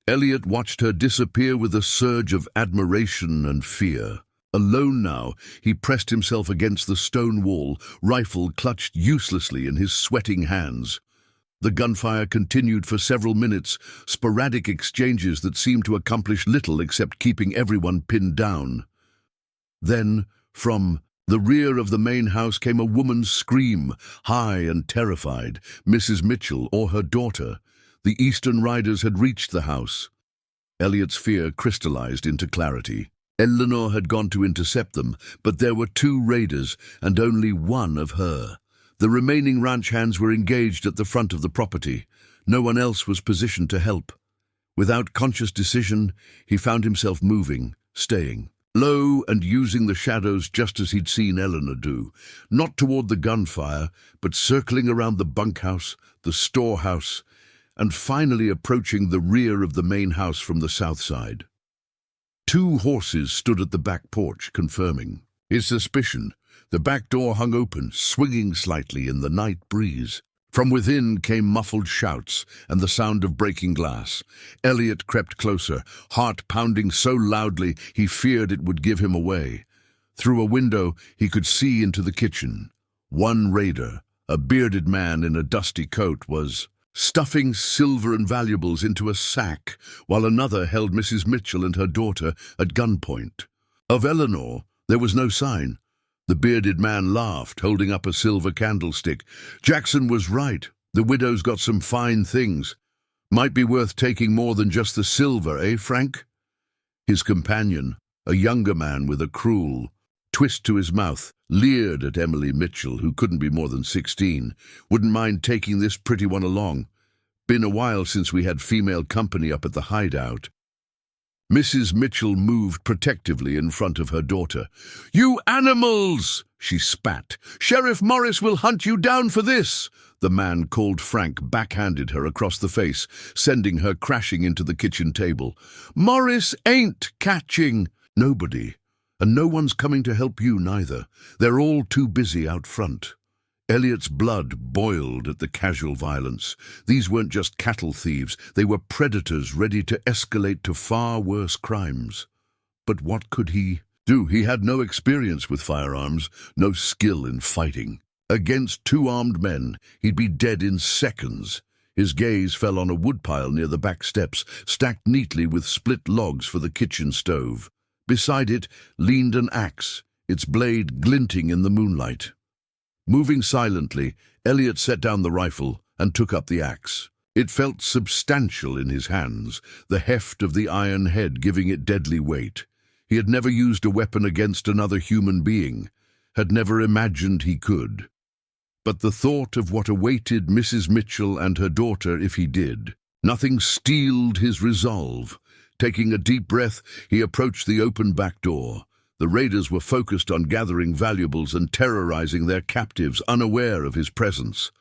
Elliot watched her disappear with a surge of admiration and fear. Alone now, he pressed himself against the stone wall, rifle clutched uselessly in his sweating hands. The gunfire continued for several minutes, sporadic exchanges that seemed to accomplish little except keeping everyone pinned down. Then, from the rear of the main house came a woman's scream, high and terrified, Mrs. Mitchell or her daughter. The eastern riders had reached the house. Elliot's fear crystallized into clarity. Eleanor had gone to intercept them, but there were 2 raiders and only one of her. The remaining ranch hands were engaged at the front of the property. No one else was positioned to help. Without conscious decision, he found himself moving, staying, low and using the shadows just as he'd seen Eleanor do, not toward the gunfire, but circling around the bunkhouse, the storehouse, and finally approaching the rear of the main house from the south side. 2 horses stood at the back porch, confirming his suspicion. The back door hung open, swinging slightly in the night breeze. From within came muffled shouts and the sound of breaking glass. Elliot crept closer, heart pounding so loudly he feared it would give him away. Through a window, he could see into the kitchen. One raider, a bearded man in a dusty coat, was stuffing silver and valuables into a sack, while another held Mrs. Mitchell and her daughter at gunpoint. Of Eleanor, there was no sign. The bearded man laughed, holding up a silver candlestick. "Jackson was right. The widow's got some fine things. Might be worth taking more than just the silver, eh, Frank?" His companion, a younger man with a cruel twist to his mouth, leered at Emily Mitchell, who couldn't be more than 16. "Wouldn't mind taking this pretty one along." Been a while since we had female company up at the hideout. Mrs. Mitchell moved protectively in front of her daughter. "You animals!" she spat. "Sheriff Morris will hunt you down for this!" The man called Frank backhanded her across the face, sending her crashing into the kitchen table. "Morris ain't catching!" "Nobody. And no one's coming to help you neither. They're all too busy out front." Elliot's blood boiled at the casual violence. These weren't just cattle thieves, they were predators ready to escalate to far worse crimes. But what could he do? He had no experience with firearms, no skill in fighting. Against two armed men, he'd be dead in seconds. His gaze fell on a woodpile near the back steps, stacked neatly with split logs for the kitchen stove. Beside it leaned an axe, its blade glinting in the moonlight. Moving silently, Elliot set down the rifle and took up the axe. It felt substantial in his hands, the heft of the iron head giving it deadly weight. He had never used a weapon against another human being, had never imagined he could. But the thought of what awaited Mrs. Mitchell and her daughter if he did, nothing steeled his resolve. Taking a deep breath, he approached the open back door. The raiders were focused on gathering valuables and terrorizing their captives, unaware of his presence.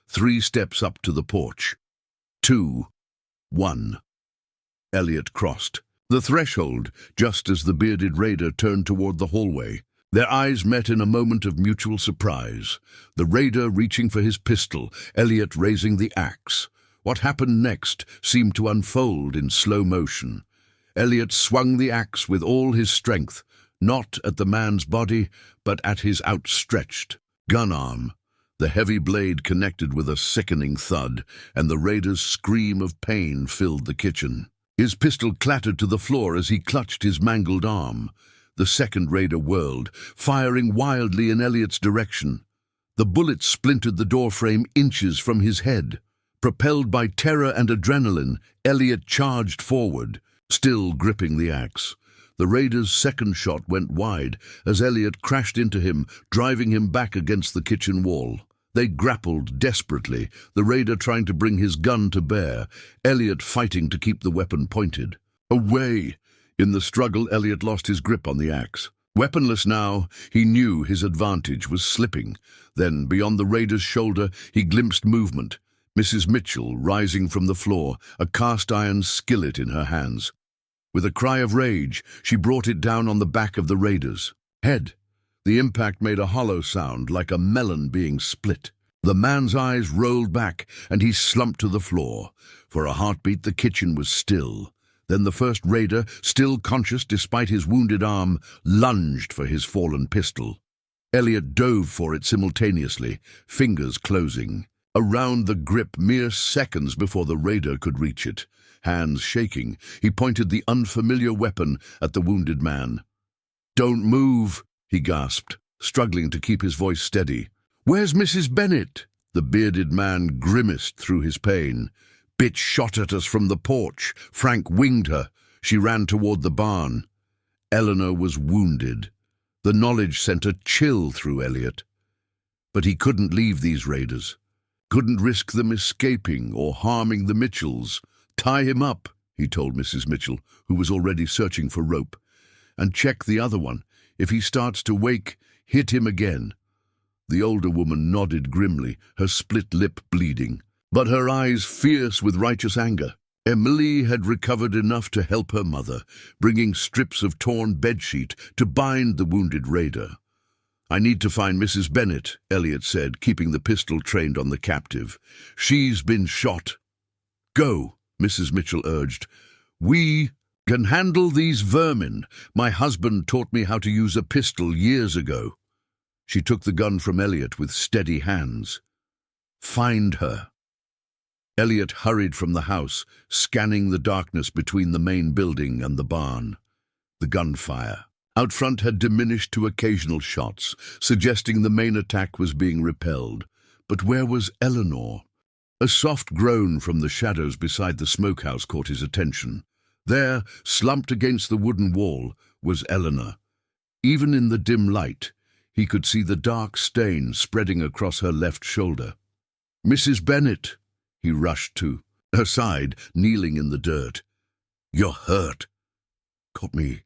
3 steps up to the porch. 2. 1. Elliot crossed the threshold just as the bearded raider turned toward the hallway. Their eyes met in a moment of mutual surprise. The raider reaching for his pistol, Elliot raising the axe. What happened next seemed to unfold in slow motion. Elliot swung the axe with all his strength, not at the man's body, but at his outstretched gun arm. The heavy blade connected with a sickening thud, and the raider's scream of pain filled the kitchen. His pistol clattered to the floor as he clutched his mangled arm. The second raider whirled, firing wildly in Elliot's direction. The bullet splintered the doorframe inches from his head. Propelled by terror and adrenaline, Elliot charged forward, still gripping the axe. The raider's second shot went wide as Elliot crashed into him, driving him back against the kitchen wall. They grappled desperately, the raider trying to bring his gun to bear, Elliot fighting to keep the weapon pointed. Away! In the struggle, Elliot lost his grip on the axe. Weaponless now, he knew his advantage was slipping. Then, beyond the raider's shoulder, he glimpsed movement. Mrs. Mitchell rising from the floor, a cast-iron skillet in her hands. With a cry of rage, she brought it down on the back of the raider's head. The impact made a hollow sound, like a melon being split. The man's eyes rolled back, and he slumped to the floor. For a heartbeat, the kitchen was still. Then the first raider, still conscious despite his wounded arm, lunged for his fallen pistol. Elliot dove for it simultaneously, fingers closing. Around the grip mere seconds before the raider could reach it. Hands shaking, he pointed the unfamiliar weapon at the wounded man. "Don't move," he gasped, struggling to keep his voice steady. "Where's Mrs. Bennett?" The bearded man grimaced through his pain. "Bitch shot at us from the porch. Frank winged her. She ran toward the barn." Eleanor was wounded. The knowledge sent a chill through Elliot. But he couldn't leave these raiders. Couldn't risk them escaping or harming the Mitchells. "Tie him up," he told Mrs. Mitchell, who was already searching for rope. "And check the other one. If he starts to wake, hit him again." The older woman nodded grimly, her split lip bleeding, but her eyes fierce with righteous anger. Emily had recovered enough to help her mother, bringing strips of torn bedsheet to bind the wounded raider. "I need to find Mrs. Bennett," Elliot said, keeping the pistol trained on the captive. "She's been shot." "Go," Mrs. Mitchell urged. "We can handle these vermin. My husband taught me how to use a pistol years ago." She took the gun from Elliot with steady hands. "Find her." Elliot hurried from the house, scanning the darkness between the main building and the barn. The gunfire out front had diminished to occasional shots, suggesting the main attack was being repelled. But where was Eleanor? A soft groan from the shadows beside the smokehouse caught his attention. There, slumped against the wooden wall, was Eleanor. Even in the dim light, he could see the dark stain spreading across her left shoulder. "Mrs. Bennett," he rushed to, her side, kneeling in the dirt. "You're hurt." Caught me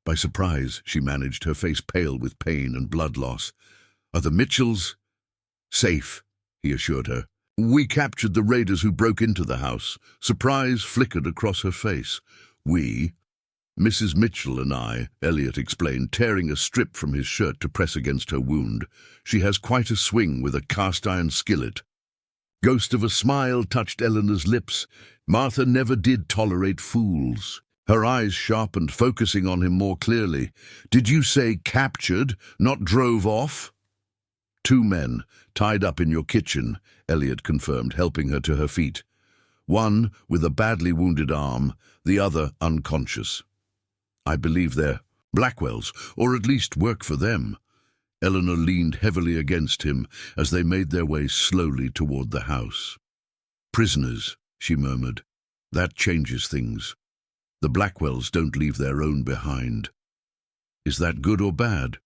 by surprise, she managed, her face pale with pain and blood loss. "Are the Mitchells safe?" he assured her. "We captured the raiders who broke into the house." Surprise flickered across her face. "We? Mrs. Mitchell and I," Elliot explained, tearing a strip from his shirt to press against her wound. "She has quite a swing with a cast-iron skillet." Ghost of a smile touched Eleanor's lips. Martha never did tolerate fools. Her eyes sharpened, focusing on him more clearly. "Did you say captured, not drove off?" "2 men, tied up in your kitchen," Elliot confirmed, helping her to her feet. "One with a badly wounded arm, the other unconscious. I believe they're Blackwell's, or at least work for them." Eleanor leaned heavily against him as they made their way slowly toward the house. "Prisoners," she murmured. "That changes things. The Blackwells don't leave their own behind." "Is that good or bad?"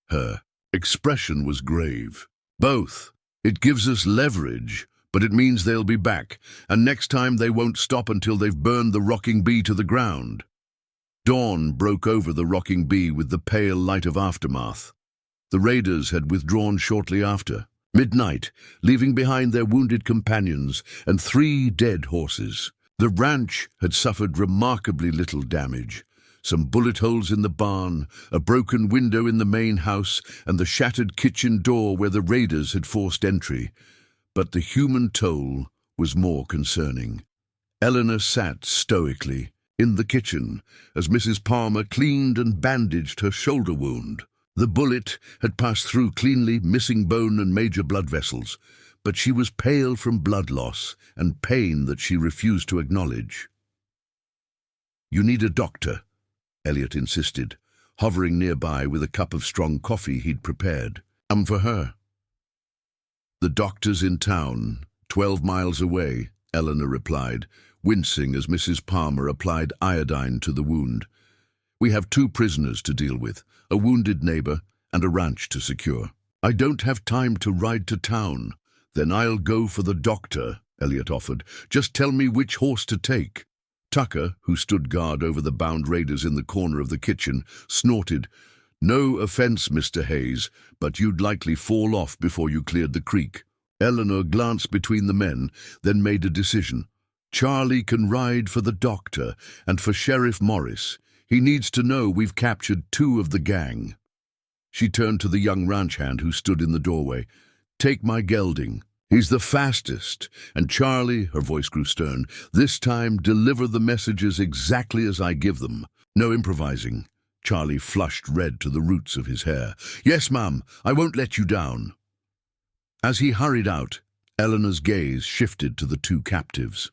Her expression was grave. "Both. It gives us leverage, but it means they'll be back, and next time they won't stop until they've burned the rocking bee to the ground." Dawn broke over the rocking bee with the pale light of aftermath. The raiders had withdrawn shortly after. Midnight, leaving behind their wounded companions and 3 dead horses. The ranch had suffered remarkably little damage. Some bullet holes in the barn, a broken window in the main house, and the shattered kitchen door where the raiders had forced entry. But the human toll was more concerning. Eleanor sat stoically in the kitchen as Mrs. Palmer cleaned and bandaged her shoulder wound. The bullet had passed through cleanly, missing bone and major blood vessels, but she was pale from blood loss and pain that she refused to acknowledge. "You need a doctor," Elliot insisted, hovering nearby with a cup of strong coffee he'd prepared. "I'm for her." "The doctor's in town, 12 miles away," Eleanor replied, wincing as Mrs. Palmer applied iodine to the wound. "We have 2 prisoners to deal with, a wounded neighbor and a ranch to secure." "I don't have time to ride to town." "Then I'll go for the doctor," Elliot offered. "Just tell me which horse to take." Tucker, who stood guard over the bound raiders in the corner of the kitchen, snorted. "No offense, Mr. Hayes, but you'd likely fall off before you cleared the creek." Eleanor glanced between the men, then made a decision. "Charlie can ride for the doctor and for Sheriff Morris. He needs to know we've captured 2 of the gang." She turned to the young ranch hand who stood in the doorway. "Take my gelding. He's the fastest. And Charlie," her voice grew stern, "this time deliver the messages exactly as I give them. No improvising." Charlie flushed red to the roots of his hair. "Yes, ma'am, I won't let you down." As he hurried out, Eleanor's gaze shifted to the 2 captives.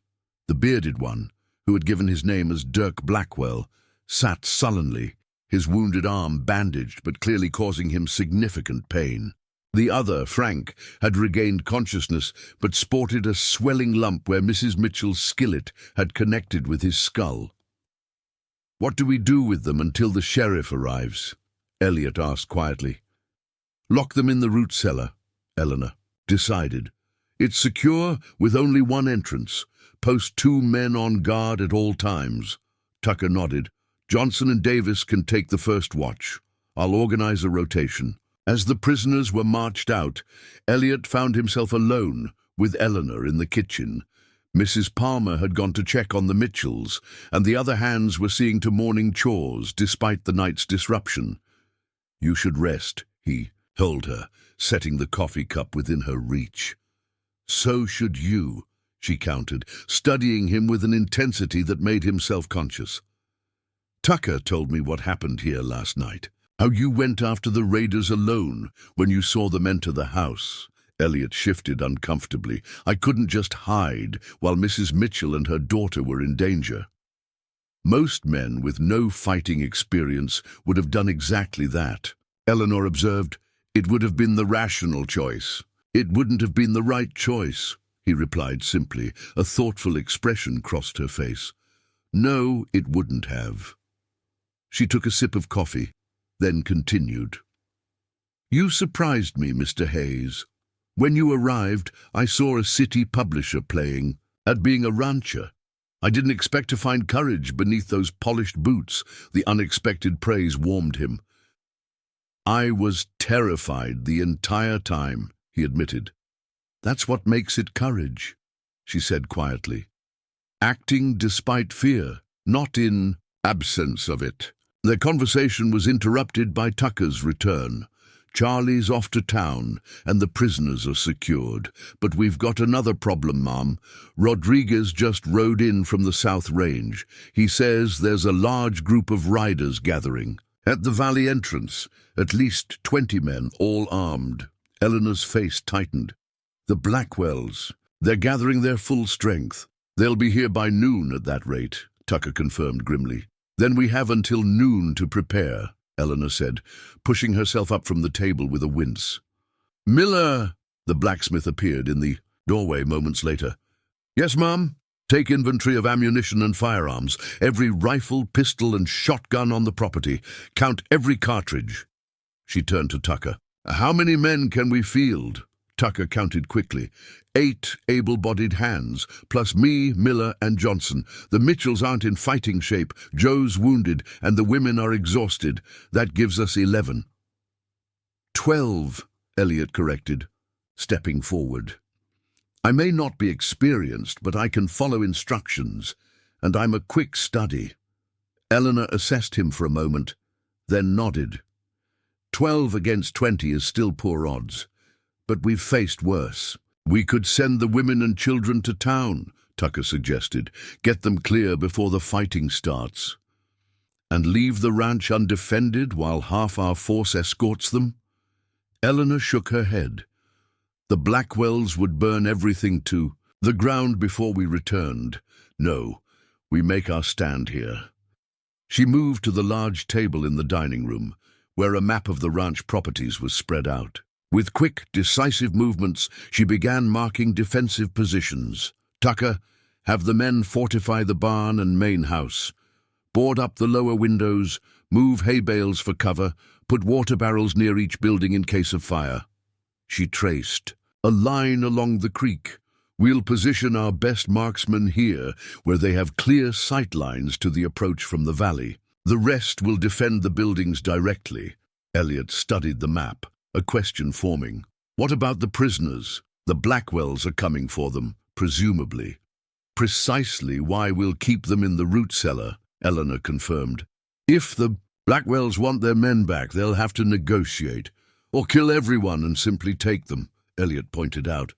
The bearded one, who had given his name as Dirk Blackwell, sat sullenly, his wounded arm bandaged but clearly causing him significant pain. The other, Frank, had regained consciousness but sported a swelling lump where Mrs. Mitchell's skillet had connected with his skull. "What do we do with them until the sheriff arrives?" Elliot asked quietly. "Lock them in the root cellar," Eleanor decided. "It's secure with only one entrance. Post 2 men on guard at all times." Tucker nodded. "Johnson and Davis can take the first watch. I'll organize a rotation." As the prisoners were marched out, Elliot found himself alone with Eleanor in the kitchen. Mrs. Palmer had gone to check on the Mitchells, and the other hands were seeing to morning chores despite the night's disruption. "You should rest," he told her, setting the coffee cup within her reach. "So should you," she countered, studying him with an intensity that made him self-conscious. "Tucker told me what happened here last night. How you went after the raiders alone when you saw them enter the house." Elliot shifted uncomfortably. "I couldn't just hide while Mrs. Mitchell and her daughter were in danger." Most men with no fighting experience would have done exactly that. Eleanor observed. "It would have been the rational choice." "It wouldn't have been the right choice," he replied simply. A thoughtful expression crossed her face. "No, it wouldn't have." She took a sip of coffee, then continued. "You surprised me, Mr. Hayes. When you arrived, I saw a city publisher playing at being a rancher. I didn't expect to find courage beneath those polished boots. The unexpected praise warmed him. I was terrified the entire time, he admitted. That's what makes it courage, she said quietly. Acting despite fear, not in absence of it. Their conversation was interrupted by Tucker's return. Charlie's off to town, and the prisoners are secured. But we've got another problem, Mom. Rodriguez just rode in from the South Range. He says there's a large group of riders gathering. At the valley entrance, at least 20 men, all armed. Eleanor's face tightened. The Blackwells. They're gathering their full strength. They'll be here by noon at that rate, Tucker confirmed grimly. Then we have until noon to prepare, Eleanor said, pushing herself up from the table with a wince. Miller! The blacksmith appeared in the doorway moments later. Yes, Mom? Take inventory of ammunition and firearms, every rifle, pistol, and shotgun on the property. Count every cartridge. She turned to Tucker. How many men can we field? Tucker counted quickly. 8 able-bodied hands, plus me, Miller, and Johnson. The Mitchells aren't in fighting shape, Joe's wounded, and the women are exhausted. That gives us 11. 12, Elliot corrected, stepping forward. I may not be experienced, but I can follow instructions, and I'm a quick study. Eleanor assessed him for a moment, then nodded. 12 against 20 is still poor odds, but we've faced worse. We could send the women and children to town, Tucker suggested. Get them clear before the fighting starts. And leave the ranch undefended while half our force escorts them? Eleanor shook her head. The Blackwells would burn everything to the ground before we returned. No, we make our stand here. She moved to the large table in the dining room, where a map of the ranch properties was spread out. With quick, decisive movements, she began marking defensive positions. Tucker, have the men fortify the barn and main house. Board up the lower windows, move hay bales for cover, put water barrels near each building in case of fire. She traced a line along the creek. We'll position our best marksmen here, where they have clear sight lines to the approach from the valley. The rest will defend the buildings directly. Elliot studied the map, a question forming. What about the prisoners? The Blackwells are coming for them, presumably. Precisely why we'll keep them in the root cellar, Eleanor confirmed. If the Blackwells want their men back, they'll have to negotiate, or kill everyone and simply take them, Elliot pointed out.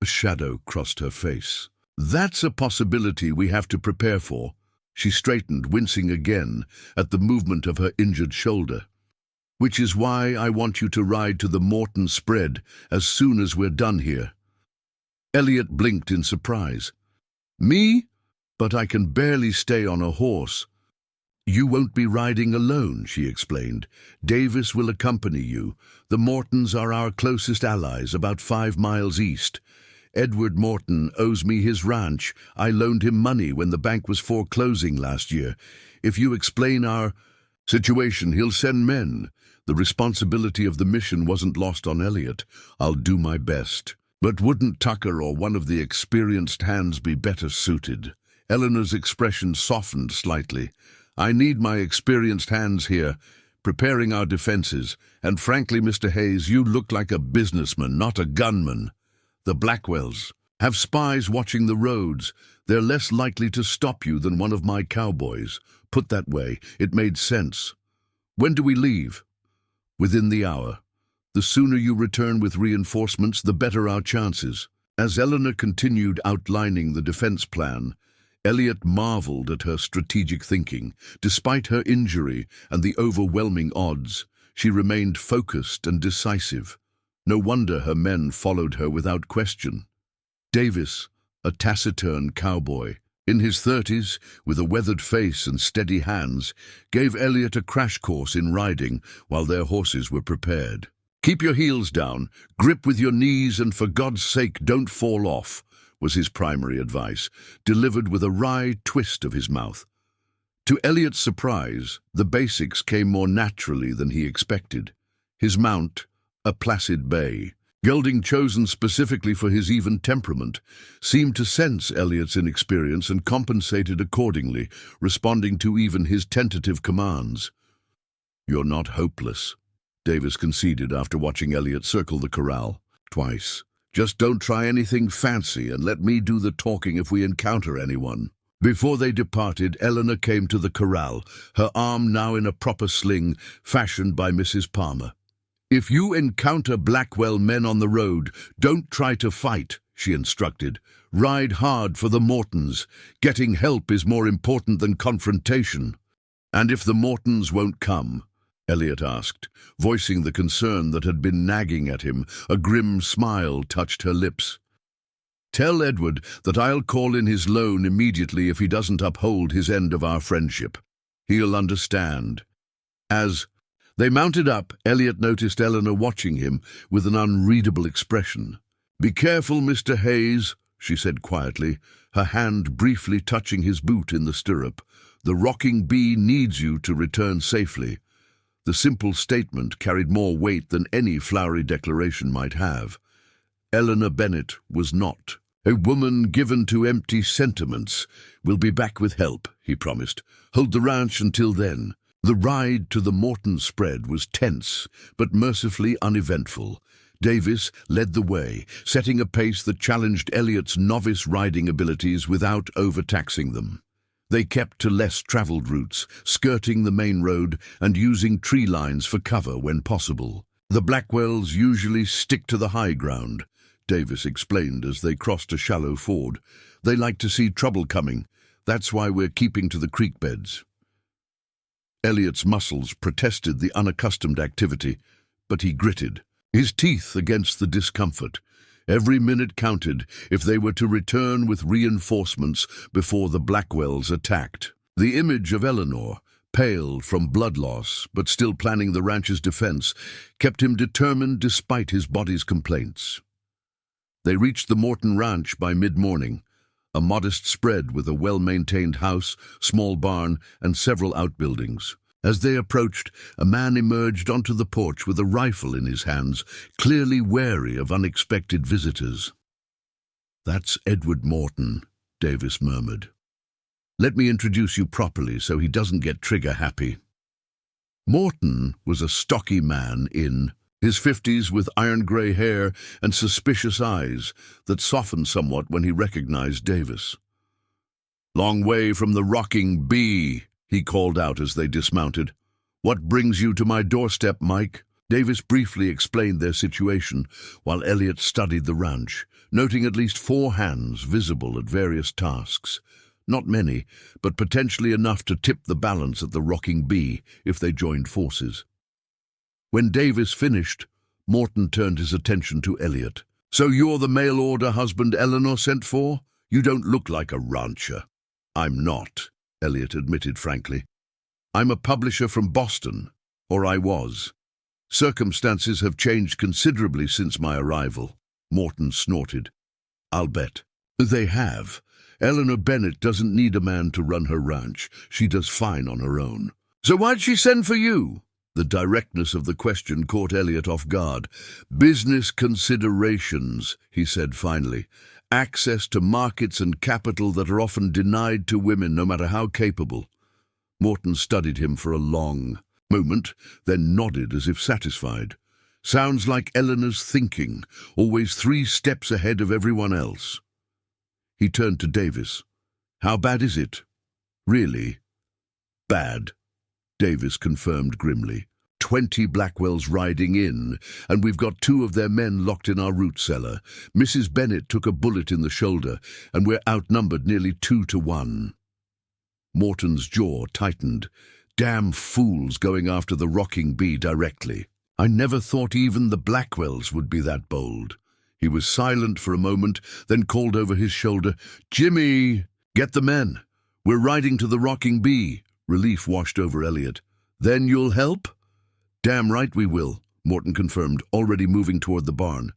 A shadow crossed her face. That's a possibility we have to prepare for. She straightened, wincing again at the movement of her injured shoulder. Which is why I want you to ride to the Morton spread as soon as we're done here. Elliot blinked in surprise. Me? But I can barely stay on a horse. You won't be riding alone, she explained. Davis will accompany you. The Mortons are our closest allies, about 5 miles east. Edward Morton owes me his ranch. I loaned him money when the bank was foreclosing last year. If you explain our situation, he'll send men. The responsibility of the mission wasn't lost on Elliot. I'll do my best. But wouldn't Tucker or one of the experienced hands be better suited? Eleanor's expression softened slightly. I need my experienced hands here, preparing our defenses. And frankly, Mr. Hayes, you look like a businessman, not a gunman. The Blackwells have spies watching the roads. They're less likely to stop you than one of my cowboys. Put that way, it made sense. When do we leave? Within the hour. The sooner you return with reinforcements, the better our chances. As Eleanor continued outlining the defense plan, Elliot marveled at her strategic thinking. Despite her injury and the overwhelming odds, she remained focused and decisive. No wonder her men followed her without question. Davis, a taciturn cowboy, in his 30s, with a weathered face and steady hands, gave Elliot a crash course in riding while their horses were prepared. Keep your heels down, grip with your knees, and for God's sake don't fall off, was his primary advice, delivered with a wry twist of his mouth. To Elliot's surprise, the basics came more naturally than he expected. His mount, a placid bay, gelding chosen specifically for his even temperament, seemed to sense Elliot's inexperience and compensated accordingly, responding to even his tentative commands. "You're not hopeless," Davis conceded after watching Elliot circle the corral twice. "Just don't try anything fancy and let me do the talking if we encounter anyone." Before they departed, Eleanor came to the corral, her arm now in a proper sling fashioned by Mrs. Palmer. "If you encounter Blackwell men on the road, don't try to fight," she instructed. "Ride hard for the Mortons. Getting help is more important than confrontation." "And if the Mortons won't come?" Elliot asked, voicing the concern that had been nagging at him. A grim smile touched her lips. "Tell Edward that I'll call in his loan immediately if he doesn't uphold his end of our friendship. He'll understand." As they mounted up, Elliot noticed Eleanor watching him with an unreadable expression. "Be careful, Mr. Hayes," she said quietly, her hand briefly touching his boot in the stirrup. "The rocking bee needs you to return safely." The simple statement carried more weight than any flowery declaration might have. Eleanor Bennett was not a woman given to empty sentiments. "We'll be back with help," he promised. "Hold the ranch until then." The ride to the Morton spread was tense, but mercifully uneventful. Davis led the way, setting a pace that challenged Elliot's novice riding abilities without overtaxing them. They kept to less traveled routes, skirting the main road and using tree lines for cover when possible. "The Blackwells usually stick to the high ground," Davis explained as they crossed a shallow ford. "They like to see trouble coming. That's why we're keeping to the creek beds." Elliot's muscles protested the unaccustomed activity, but he gritted, his teeth against the discomfort. Every minute counted if they were to return with reinforcements before the Blackwells attacked. The image of Eleanor, pale from blood loss but still planning the ranch's defense, kept him determined despite his body's complaints. They reached the Morton Ranch by mid-morning, a modest spread with a well-maintained house, small barn, and several outbuildings. As they approached, a man emerged onto the porch with a rifle in his hands, clearly wary of unexpected visitors. "That's Edward Morton," Davis murmured. "Let me introduce you properly so he doesn't get trigger-happy." Morton was a stocky man in his 50s with iron-grey hair and suspicious eyes that softened somewhat when he recognized Davis. "Long way from the rocking bee," he called out as they dismounted. "What brings you to my doorstep, Mike?" Davis briefly explained their situation while Elliot studied the ranch, noting at least 4 hands visible at various tasks. Not many, but potentially enough to tip the balance at the rocking bee if they joined forces. When Davis finished, Morton turned his attention to Elliot. "So you're the mail-order husband Eleanor sent for? You don't look like a rancher." "I'm not," Elliot admitted frankly. "I'm a publisher from Boston, or I was. Circumstances have changed considerably since my arrival." Morton snorted. "I'll bet." "They have. Eleanor Bennett doesn't need a man to run her ranch. She does fine on her own." "So why'd she send for you?" The directness of the question caught Elliot off guard. "Business considerations," he said finally. "Access to markets and capital that are often denied to women, no matter how capable." Morton studied him for a long moment, then nodded as if satisfied. "Sounds like Eleanor's thinking, always 3 steps ahead of everyone else." He turned to Davis. "How bad is it?" "Really bad," Davis confirmed grimly. 20 Blackwells riding in, and we've got 2 of their men locked in our root cellar. Mrs. Bennett took a bullet in the shoulder, and we're outnumbered nearly 2 to 1. Morton's jaw tightened. Damn fools going after the rocking bee directly. "I never thought even the Blackwells would be that bold." He was silent for a moment, then called over his shoulder, "Jimmy, get the men. We're riding to the rocking bee." Relief washed over Elliot. "Then you'll help?" "Damn right we will," Morton confirmed, already moving toward the barn.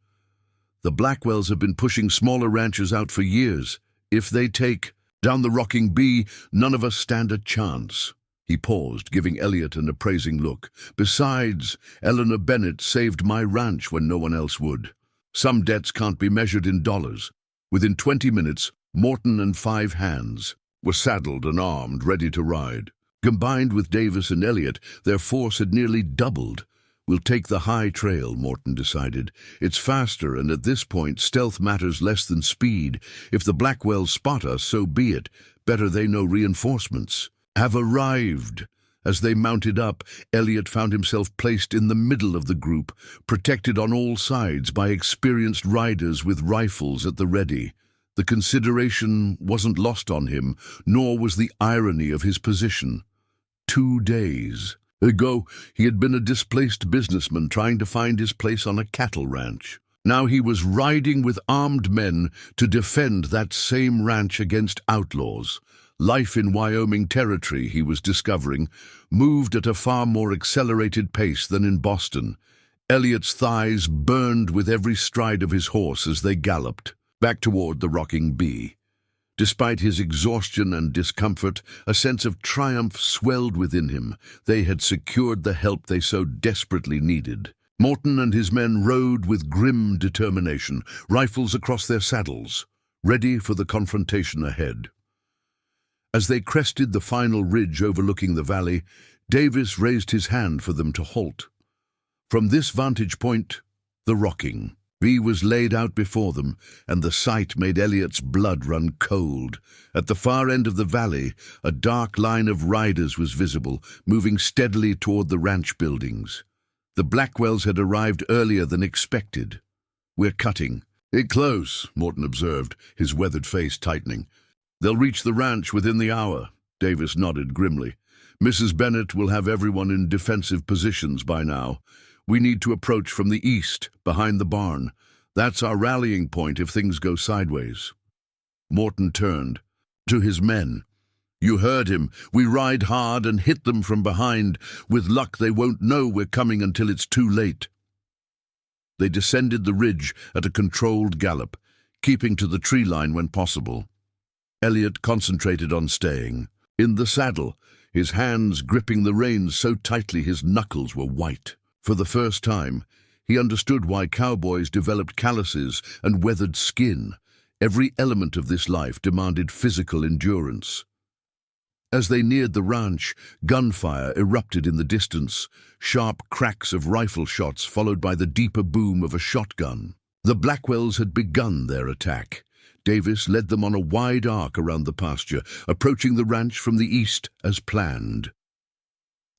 "The Blackwells have been pushing smaller ranches out for years. If they take down the rocking bee, none of us stand a chance." He paused, giving Elliot an appraising look. "Besides, Eleanor Bennett saved my ranch when no one else would." Some debts can't be measured in dollars. Within 20 minutes, Morton and 5 hands were saddled and armed, ready to ride. Combined with Davis and Elliot, their force had nearly doubled. "We'll take the high trail," Morton decided. "It's faster, and at this point, stealth matters less than speed. If the Blackwells spot us, so be it. Better they know reinforcements have arrived." As they mounted up, Elliot found himself placed in the middle of the group, protected on all sides by experienced riders with rifles at the ready. The consideration wasn't lost on him, nor was the irony of his position. 2 days ago, he had been a displaced businessman trying to find his place on a cattle ranch. Now he was riding with armed men to defend that same ranch against outlaws. Life in Wyoming territory, he was discovering, moved at a far more accelerated pace than in Boston. Elliot's thighs burned with every stride of his horse as they galloped back toward the rocking bee. Despite his exhaustion and discomfort, a sense of triumph swelled within him. They had secured the help they so desperately needed. Morton and his men rode with grim determination, rifles across their saddles, ready for the confrontation ahead. As they crested the final ridge overlooking the valley, Davis raised his hand for them to halt. From this vantage point, the rocking bee was laid out before them, and the sight made Elliot's blood run cold. At the far end of the valley, a dark line of riders was visible, moving steadily toward the ranch buildings. The Blackwells had arrived earlier than expected. "We're cutting it close," Morton observed, his weathered face tightening. "They'll reach the ranch within the hour." Davis nodded grimly. "Mrs. Bennett will have everyone in defensive positions by now. We need to approach from the east, behind the barn. That's our rallying point if things go sideways." Morton turned to his men. "You heard him. We ride hard and hit them from behind. With luck, they won't know we're coming until it's too late." They descended the ridge at a controlled gallop, keeping to the tree line when possible. Elliot concentrated on staying in the saddle, his hands gripping the reins so tightly his knuckles were white. For the first time, he understood why cowboys developed calluses and weathered skin. Every element of this life demanded physical endurance. As they neared the ranch, gunfire erupted in the distance, sharp cracks of rifle shots followed by the deeper boom of a shotgun. The Blackwells had begun their attack. Davis led them on a wide arc around the pasture, approaching the ranch from the east as planned.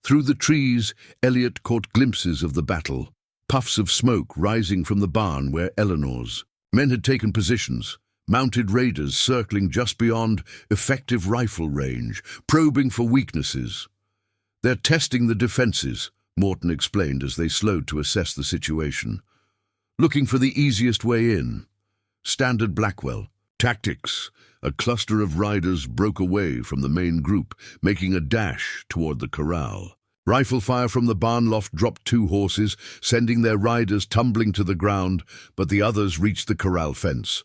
Through the trees, Elliot caught glimpses of the battle, puffs of smoke rising from the barn where Eleanor's men had taken positions, mounted raiders circling just beyond effective rifle range, probing for weaknesses. "They're testing the defenses," Morton explained as they slowed to assess the situation. "Looking for the easiest way in." Standard Blackwell tactics. A cluster of riders broke away from the main group, making a dash toward the corral. Rifle fire from the barn loft dropped 2 horses, sending their riders tumbling to the ground, but the others reached the corral fence.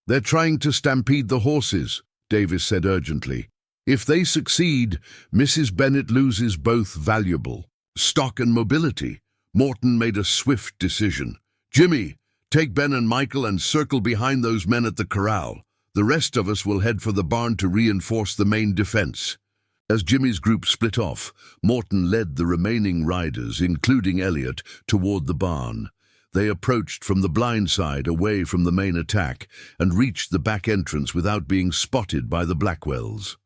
"They're trying to stampede the horses," Davis said urgently. "If they succeed, Mrs. Bennett loses both valuable stock and mobility." Morton made a swift decision. "Jimmy, take Ben and Michael and circle behind those men at the corral. The rest of us will head for the barn to reinforce the main defense." As Jimmy's group split off, Morton led the remaining riders, including Elliot, toward the barn. They approached from the blind side away from the main attack and reached the back entrance without being spotted by the Blackwells.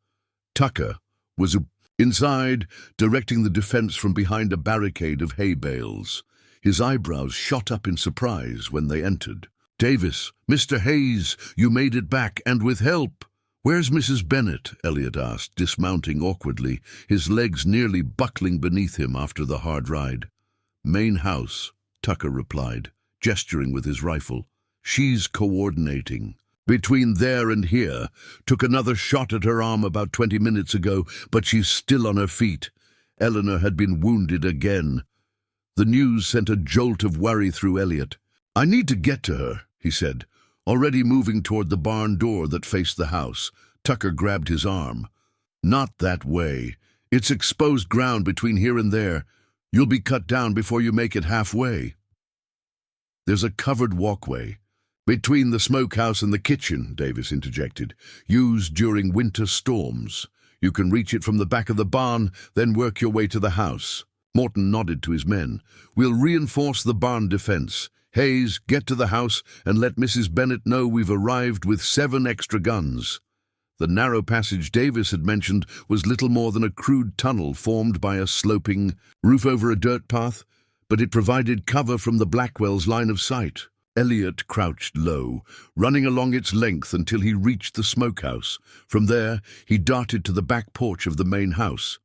Tucker was inside, directing the defense from behind a barricade of hay bales. His eyebrows shot up in surprise when they entered. "Davis, Mr. Hayes, you made it back, and with help." "Where's Mrs. Bennett?" Elliot asked, dismounting awkwardly, his legs nearly buckling beneath him after the hard ride. "Main house," Tucker replied, gesturing with his rifle. "She's coordinating between there and here. Took another shot at her arm about 20 minutes ago, but she's still on her feet. Eleanor had been wounded again." The news sent a jolt of worry through Elliot. "I need to get to her," he said, already moving toward the barn door that faced the house. Tucker grabbed his arm. "Not that way. It's exposed ground between here and there. You'll be cut down before you make it halfway." There's a covered walkway between the smokehouse and the kitchen, Davis interjected, used during winter storms. You can reach it from the back of the barn, then work your way to the house. Morton nodded to his men. We'll reinforce the barn defense. Hayes, get to the house and let Mrs. Bennet know we've arrived with 7 extra guns. The narrow passage Davis had mentioned was little more than a crude tunnel formed by a sloping roof over a dirt path, but it provided cover from the Blackwells' line of sight. Elliot crouched low, running along its length until he reached the smokehouse. From there, he darted to the back porch of the main house.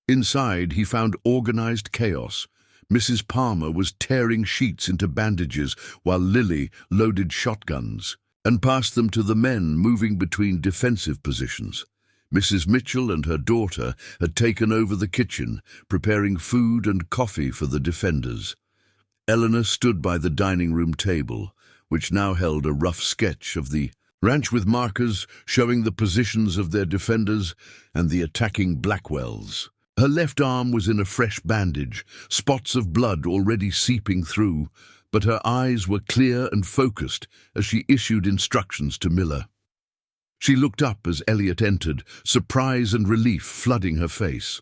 Inside, he found organized chaos. Mrs. Palmer was tearing sheets into bandages while Lily loaded shotguns and passed them to the men moving between defensive positions. Mrs. Mitchell and her daughter had taken over the kitchen, preparing food and coffee for the defenders. Eleanor stood by the dining room table, which now held a rough sketch of the ranch with markers showing the positions of their defenders and the attacking Blackwells. Her left arm was in a fresh bandage, spots of blood already seeping through, but her eyes were clear and focused as she issued instructions to Miller. She looked up as Elliot entered, surprise and relief flooding her face.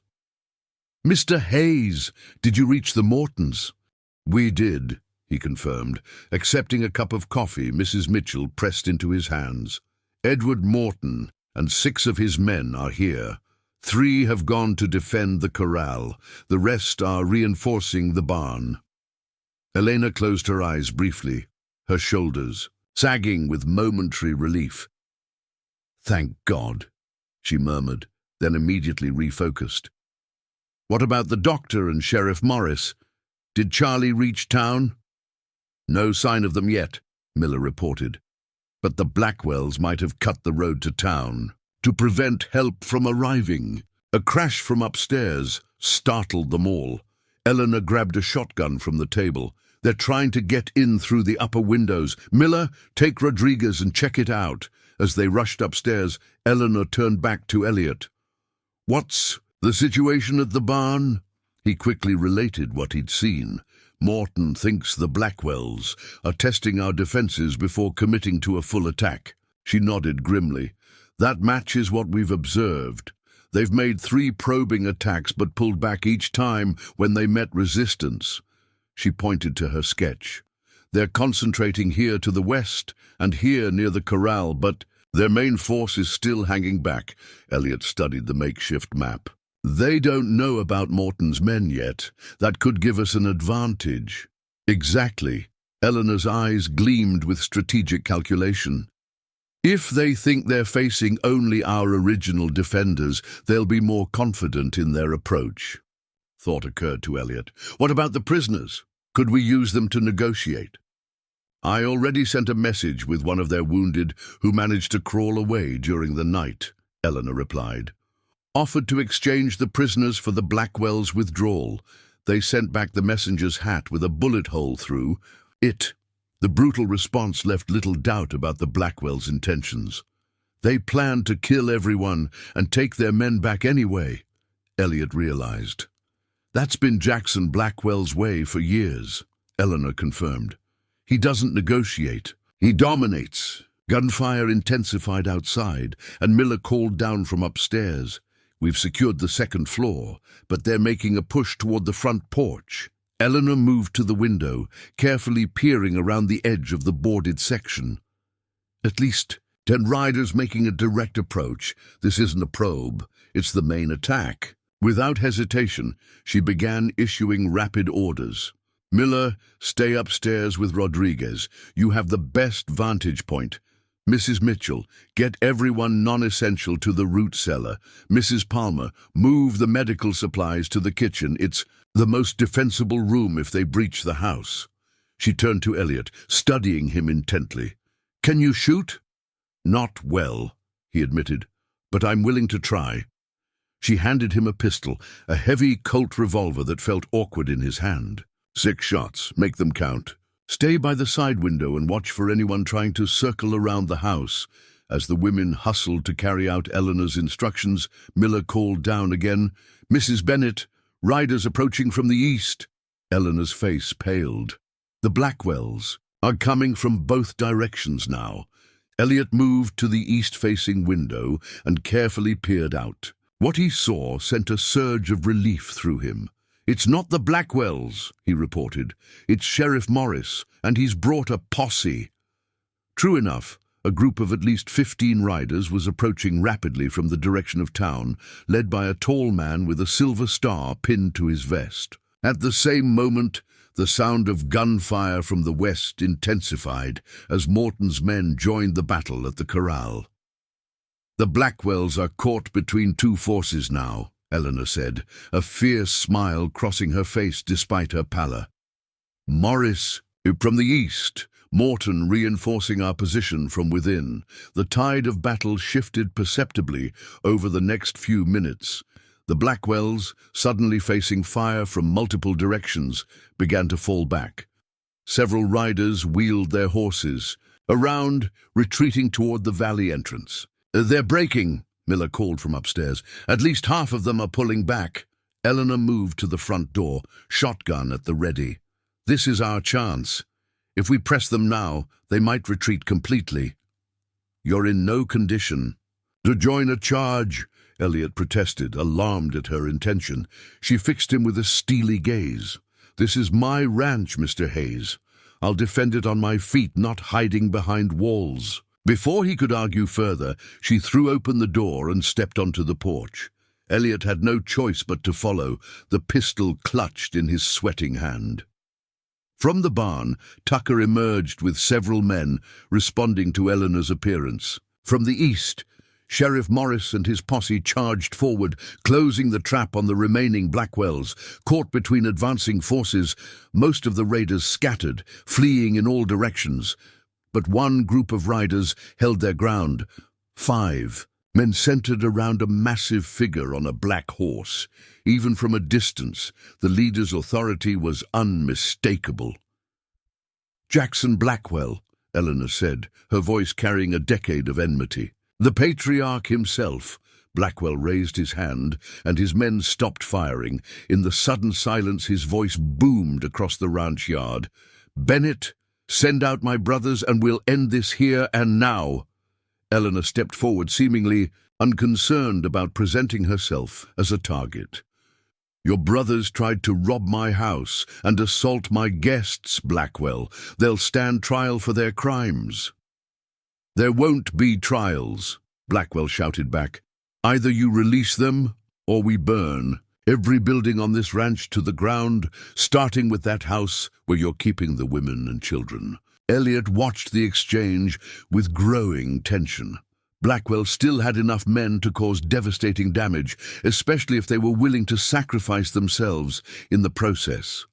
"Mr. Hayes, did you reach the Mortons?" "We did," he confirmed. Accepting a cup of coffee Mrs. Mitchell pressed into his hands. "Edward Morton and 6 of his men are here. 3 have gone to defend the corral. The rest are reinforcing the barn." Elena closed her eyes briefly, her shoulders sagging with momentary relief. "Thank God," she murmured, then immediately refocused. "What about the doctor and Sheriff Morris? Did Charlie reach town?" "No sign of them yet," Miller reported. "But the Blackwells might have cut the road to town to prevent help from arriving." A crash from upstairs startled them all. Eleanor grabbed a shotgun from the table. "They're trying to get in through the upper windows. Miller, take Rodriguez and check it out." As they rushed upstairs, Eleanor turned back to Elliot. "What's the situation at the barn?" He quickly related what he'd seen. "Morton thinks the Blackwells are testing our defenses before committing to a full attack." She nodded grimly. "That matches what we've observed. They've made 3 probing attacks but pulled back each time when they met resistance." She pointed to her sketch. "They're concentrating here to the west and here near the corral, but their main force is still hanging back." Elliot studied the makeshift map. "They don't know about Morton's men yet. That could give us an advantage." "Exactly." Eleanor's eyes gleamed with strategic calculation. "If they think they're facing only our original defenders, they'll be more confident in their approach." Thought occurred to Elliot. "What about the prisoners? Could we use them to negotiate?" "I already sent a message with one of their wounded who managed to crawl away during the night," Eleanor replied. "Offered to exchange the prisoners for the Blackwells' withdrawal. They sent back the messenger's hat with a bullet hole through it." The brutal response left little doubt about the Blackwells' intentions. "They planned to kill everyone and take their men back anyway," Elliot realized. "That's been Jackson Blackwell's way for years," Eleanor confirmed. "He doesn't negotiate. He dominates." Gunfire intensified outside, and Miller called down from upstairs. "We've secured the 2nd floor, but they're making a push toward the front porch." Eleanor moved to the window, carefully peering around the edge of the boarded section. "At least 10 riders making a direct approach. This isn't a probe, it's the main attack." Without hesitation, she began issuing rapid orders. "Miller, stay upstairs with Rodriguez. You have the best vantage point. Mrs. Mitchell, get everyone non-essential to the root cellar. Mrs. Palmer, move the medical supplies to the kitchen. It's the most defensible room if they breach the house." She turned to Elliot, studying him intently. "Can you shoot?" "Not well," he admitted, "but I'm willing to try." She handed him a pistol, a heavy Colt revolver that felt awkward in his hand. 6 shots, make them count. Stay by the side window and watch for anyone trying to circle around the house." As the women hustled to carry out Eleanor's instructions, Miller called down again, "Mrs. Bennet, riders approaching from the east." Eleanor's face paled. The Blackwells are coming from both directions now. Elliot moved to the east-facing window and carefully peered out. What he saw sent a surge of relief through him. "It's not the Blackwells," he reported. "It's Sheriff Morris, and he's brought a posse." True enough, a group of at least 15 riders was approaching rapidly from the direction of town, led by a tall man with a silver star pinned to his vest. At the same moment, the sound of gunfire from the west intensified as Morton's men joined the battle at the corral. "The Blackwells are caught between two forces now," Eleanor said, a fierce smile crossing her face despite her pallor. "Morris, from the east, Morton reinforcing our position from within." The tide of battle shifted perceptibly over the next few minutes. The Blackwells, suddenly facing fire from multiple directions, began to fall back. Several riders wheeled their horses around, retreating toward the valley entrance. "They're breaking," Miller called from upstairs. "At least half of them are pulling back." Eleanor moved to the front door, shotgun at the ready. "This is our chance. If we press them now, they might retreat completely." "You're in no condition to join a charge," Elliot protested, alarmed at her intention. She fixed him with a steely gaze. "This is my ranch, Mr. Hayes. I'll defend it on my feet, not hiding behind walls." Before he could argue further, she threw open the door and stepped onto the porch. Elliot had no choice but to follow, the pistol clutched in his sweating hand. From the barn, Tucker emerged with several men, responding to Eleanor's appearance. From the east, Sheriff Morris and his posse charged forward, closing the trap on the remaining Blackwells. Caught between advancing forces, most of the raiders scattered, fleeing in all directions. But one group of riders held their ground. 5 men centered around a massive figure on a black horse. Even from a distance, the leader's authority was unmistakable. "Jackson Blackwell," Eleanor said, her voice carrying a decade of enmity. "The patriarch himself." Blackwell raised his hand, and his men stopped firing. In the sudden silence, his voice boomed across the ranch yard. "Bennett, send out my brothers, and we'll end this here and now." Eleanor stepped forward, seemingly unconcerned about presenting herself as a target. "Your brothers tried to rob my house and assault my guests, Blackwell. They'll stand trial for their crimes." "There won't be trials," Blackwell shouted back. "Either you release them, or we burn every building on this ranch to the ground, starting with that house where you're keeping the women and children." Elliot watched the exchange with growing tension. Blackwell still had enough men to cause devastating damage, especially if they were willing to sacrifice themselves in the process.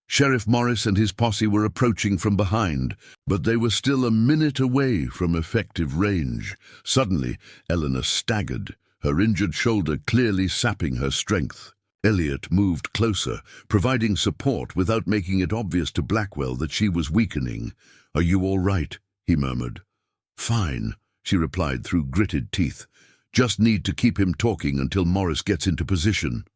Sheriff Morris and his posse were approaching from behind, but they were still a minute away from effective range. Suddenly, Eleanor staggered, her injured shoulder clearly sapping her strength. Elliot moved closer, providing support without making it obvious to Blackwell that she was weakening. "Are you all right?" he murmured. "Fine," she replied through gritted teeth. "Just need to keep him talking until Morris gets into position."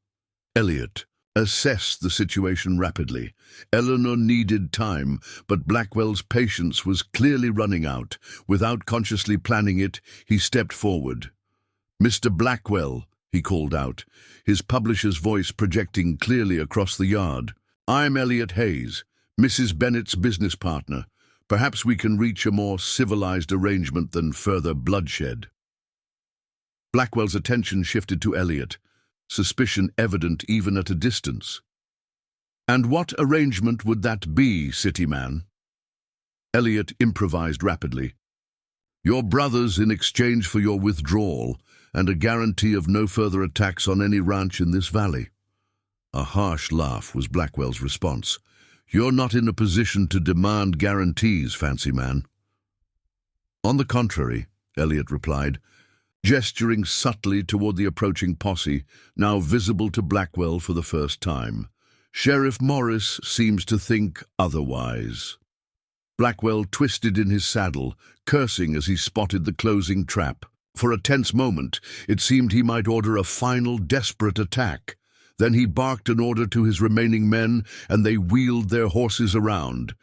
Elliot assessed the situation rapidly. Eleanor needed time, but Blackwell's patience was clearly running out. Without consciously planning it, he stepped forward. "Mr. Blackwell," he called out, his publisher's voice projecting clearly across the yard. "I'm Elliot Hayes, Mrs. Bennett's business partner. Perhaps we can reach a more civilized arrangement than further bloodshed." Blackwell's attention shifted to Elliot, suspicion evident even at a distance. "And what arrangement would that be, city man?" Elliot improvised rapidly. "Your brothers in exchange for your withdrawal, and a guarantee of no further attacks on any ranch in this valley." A harsh laugh was Blackwell's response. "You're not in a position to demand guarantees, fancy man." "On the contrary," Elliot replied, gesturing subtly toward the approaching posse, now visible to Blackwell for the first time. "Sheriff Morris seems to think otherwise." Blackwell twisted in his saddle, cursing as he spotted the closing trap. For a tense moment, it seemed he might order a final desperate attack. Then he barked an order to his remaining men, and they wheeled their horses around.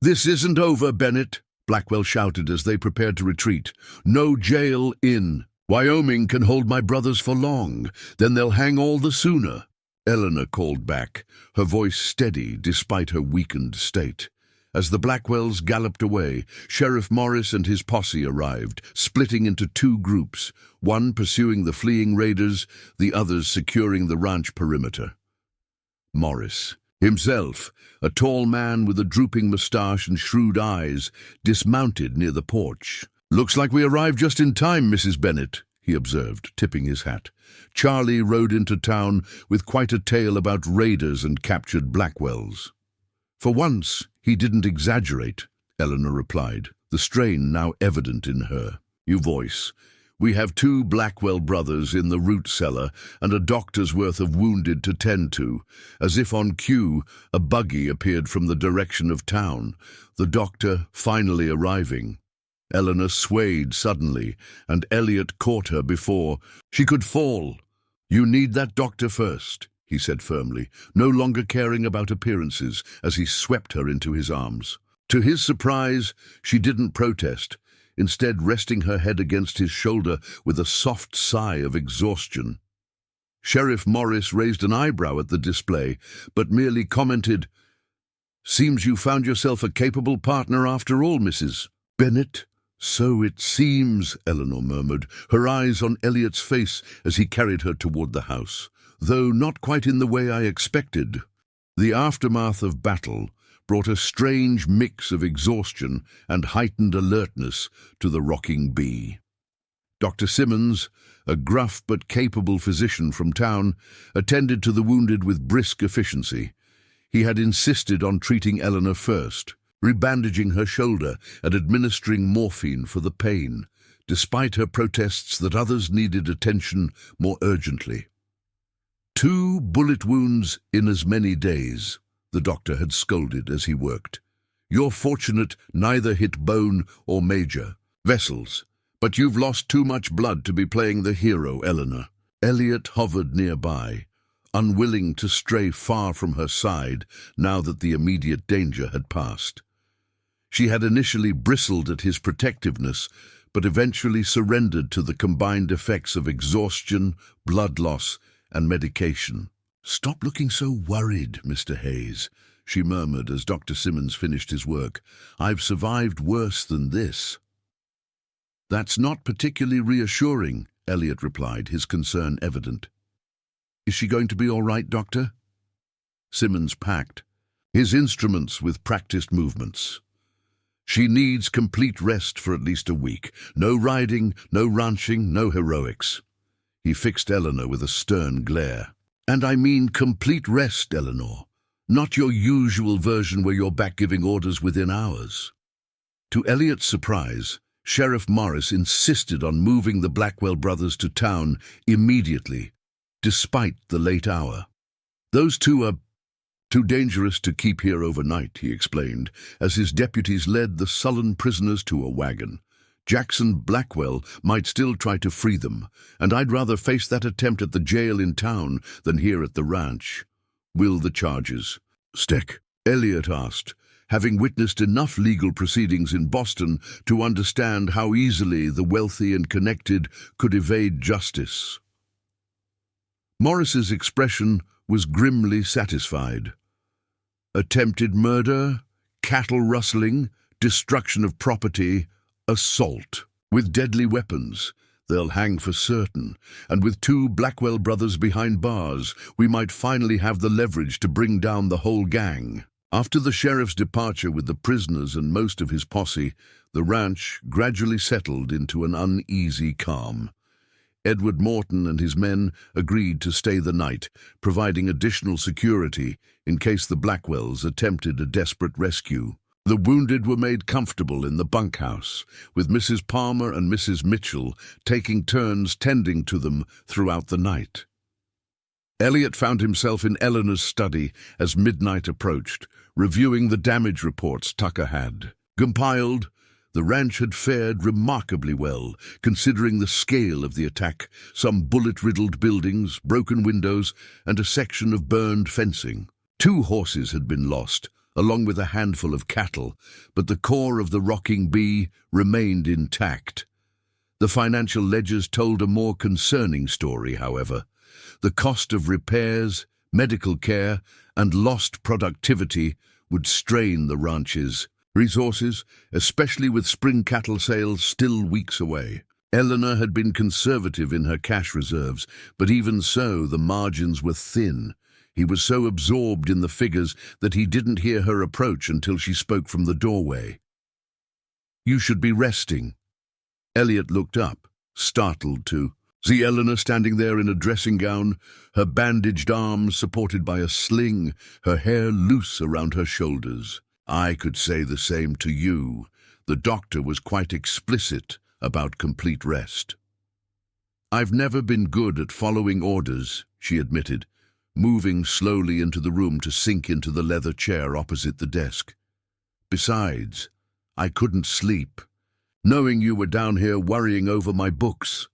"This isn't over, Bennett," Blackwell shouted as they prepared to retreat. "No jail in. Wyoming can hold my brothers for long. Then they'll hang all the sooner." Eleanor called back, her voice steady despite her weakened state. As the Blackwells galloped away, Sheriff Morris and his posse arrived, splitting into two groups, one pursuing the fleeing raiders, the others securing the ranch perimeter. Morris himself, a tall man with a drooping mustache and shrewd eyes, dismounted near the porch. "Looks like we arrived just in time, Mrs. Bennett," he observed, tipping his hat. Charlie rode into town with quite a tale about raiders and captured Blackwells. "For once, he didn't exaggerate," Eleanor replied, the strain now evident in her voice. "We have 2 Blackwell brothers in the root cellar and a doctor's worth of wounded to tend to." As if on cue, a buggy appeared from the direction of town, the doctor finally arriving. Eleanor swayed suddenly, and Elliot caught her before she could fall. "You need that doctor first," he said firmly, no longer caring about appearances as he swept her into his arms. To his surprise, she didn't protest, instead resting her head against his shoulder with a soft sigh of exhaustion. Sheriff Morris raised an eyebrow at the display, but merely commented, "Seems you found yourself a capable partner after all, Mrs. Bennett." "So it seems," Eleanor murmured, her eyes on Elliot's face as he carried her toward the house, "though not quite in the way I expected." The aftermath of battle brought a strange mix of exhaustion and heightened alertness to the rocking bee. Dr. Simmons, a gruff but capable physician from town, attended to the wounded with brisk efficiency. He had insisted on treating Eleanor first, rebandaging her shoulder and administering morphine for the pain, despite her protests that others needed attention more urgently. 2 bullet wounds in as many days, the doctor had scolded as he worked. "You're fortunate neither hit bone or major vessels, but you've lost too much blood to be playing the hero, Eleanor." Elliot hovered nearby, unwilling to stray far from her side now that the immediate danger had passed. She had initially bristled at his protectiveness, but eventually surrendered to the combined effects of exhaustion, blood loss, and medication. "Stop looking so worried, Mr. Hayes," she murmured as Dr. Simmons finished his work. "I've survived worse than this." "That's not particularly reassuring," Elliot replied, his concern evident. "Is she going to be all right, Doctor?" Simmons packed his instruments with practiced movements. "She needs complete rest for at least a week. No riding, no ranching, no heroics." He fixed Eleanor with a stern glare. "And I mean complete rest, Eleanor. Not your usual version where you're back giving orders within hours." To Elliot's surprise, Sheriff Morris insisted on moving the Blackwell brothers to town immediately, despite the late hour. "Those 2 are too dangerous to keep here overnight," he explained, as his deputies led the sullen prisoners to a wagon. "Jackson Blackwell might still try to free them, and I'd rather face that attempt at the jail in town than here at the ranch." "Will the charges stick?" Elliot asked, having witnessed enough legal proceedings in Boston to understand how easily the wealthy and connected could evade justice. Morris's expression was grimly satisfied. "Attempted murder, cattle rustling, destruction of property, assault with deadly weapons. They'll hang for certain, and with 2 Blackwell brothers behind bars, we might finally have the leverage to bring down the whole gang." After the sheriff's departure with the prisoners and most of his posse, the ranch gradually settled into an uneasy calm. Edward Morton and his men agreed to stay the night, providing additional security in case the Blackwells attempted a desperate rescue. The wounded were made comfortable in the bunkhouse, with Mrs. Palmer and Mrs. Mitchell taking turns tending to them throughout the night. Elliot found himself in Eleanor's study as midnight approached, reviewing the damage reports Tucker had compiled. The ranch had fared remarkably well, considering the scale of the attack: some bullet-riddled buildings, broken windows, and a section of burned fencing. 2 horses had been lost, along with a handful of cattle, but the core of the rocking bee remained intact. The financial ledgers told a more concerning story, however. The cost of repairs, medical care, and lost productivity would strain the ranch's resources, especially with spring cattle sales still weeks away. Eleanor had been conservative in her cash reserves, but even so, the margins were thin. He was so absorbed in the figures that he didn't hear her approach until she spoke from the doorway. "You should be resting." Elliot looked up, startled to see Eleanor standing there in a dressing gown, her bandaged arms supported by a sling, her hair loose around her shoulders. "I could say the same to you." The doctor was quite explicit about complete rest. "I've never been good at following orders," she admitted, moving slowly into the room to sink into the leather chair opposite the desk. "Besides, I couldn't sleep, knowing you were down here worrying over my books."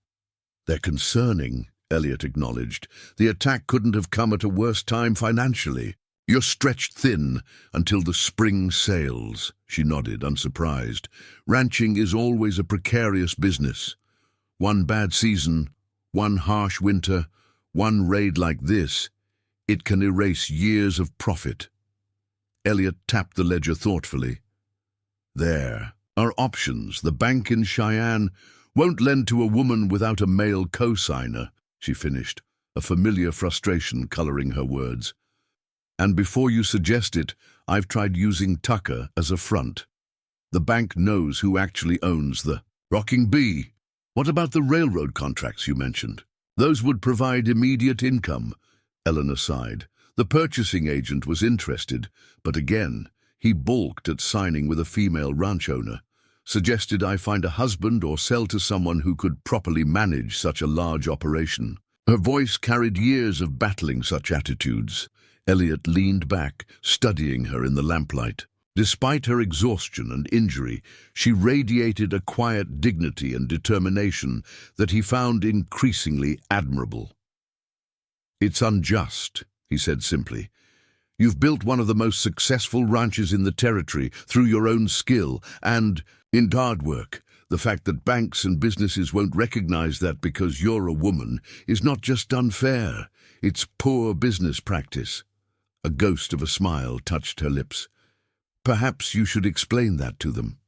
"They're concerning," Elliot acknowledged. "The attack couldn't have come at a worse time financially." "You're stretched thin until the spring sales," she nodded, unsurprised. "Ranching is always a precarious business. One bad season, one harsh winter, one raid like this, it can erase years of profit." Elliot tapped the ledger thoughtfully. "There are options. The bank in Cheyenne won't lend to a woman without a male co-signer," she finished, a familiar frustration coloring her words. "And before you suggest it, I've tried using Tucker as a front. The bank knows who actually owns the rocking bee." "What about the railroad contracts you mentioned?" "Those would provide immediate income," Eleanor sighed. "The purchasing agent was interested, but again, he balked at signing with a female ranch owner. Suggested I find a husband or sell to someone who could properly manage such a large operation." Her voice carried years of battling such attitudes. Elliot leaned back, studying her in the lamplight. Despite her exhaustion and injury, she radiated a quiet dignity and determination that he found increasingly admirable. "It's unjust," he said simply. "You've built one of the most successful ranches in the territory through your own skill and in hard work. The fact that banks and businesses won't recognize that because you're a woman is not just unfair, it's poor business practice." A ghost of a smile touched her lips. "Perhaps you should explain that to them."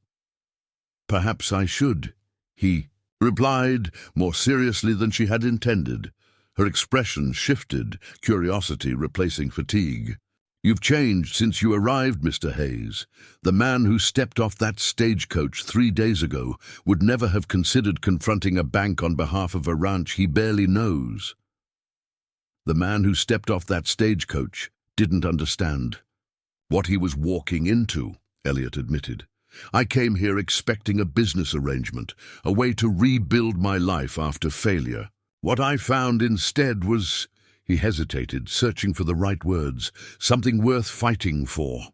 "Perhaps I should," he replied, more seriously than she had intended. Her expression shifted, curiosity replacing fatigue. "You've changed since you arrived, Mr. Hayes. The man who stepped off that stagecoach 3 days ago would never have considered confronting a bank on behalf of a ranch he barely knows." The man who stepped off that stagecoach didn't understand what he was walking into, Elliot admitted. "I came here expecting a business arrangement, a way to rebuild my life after failure. What I found instead was—" He hesitated, searching for the right words. "Something worth fighting for."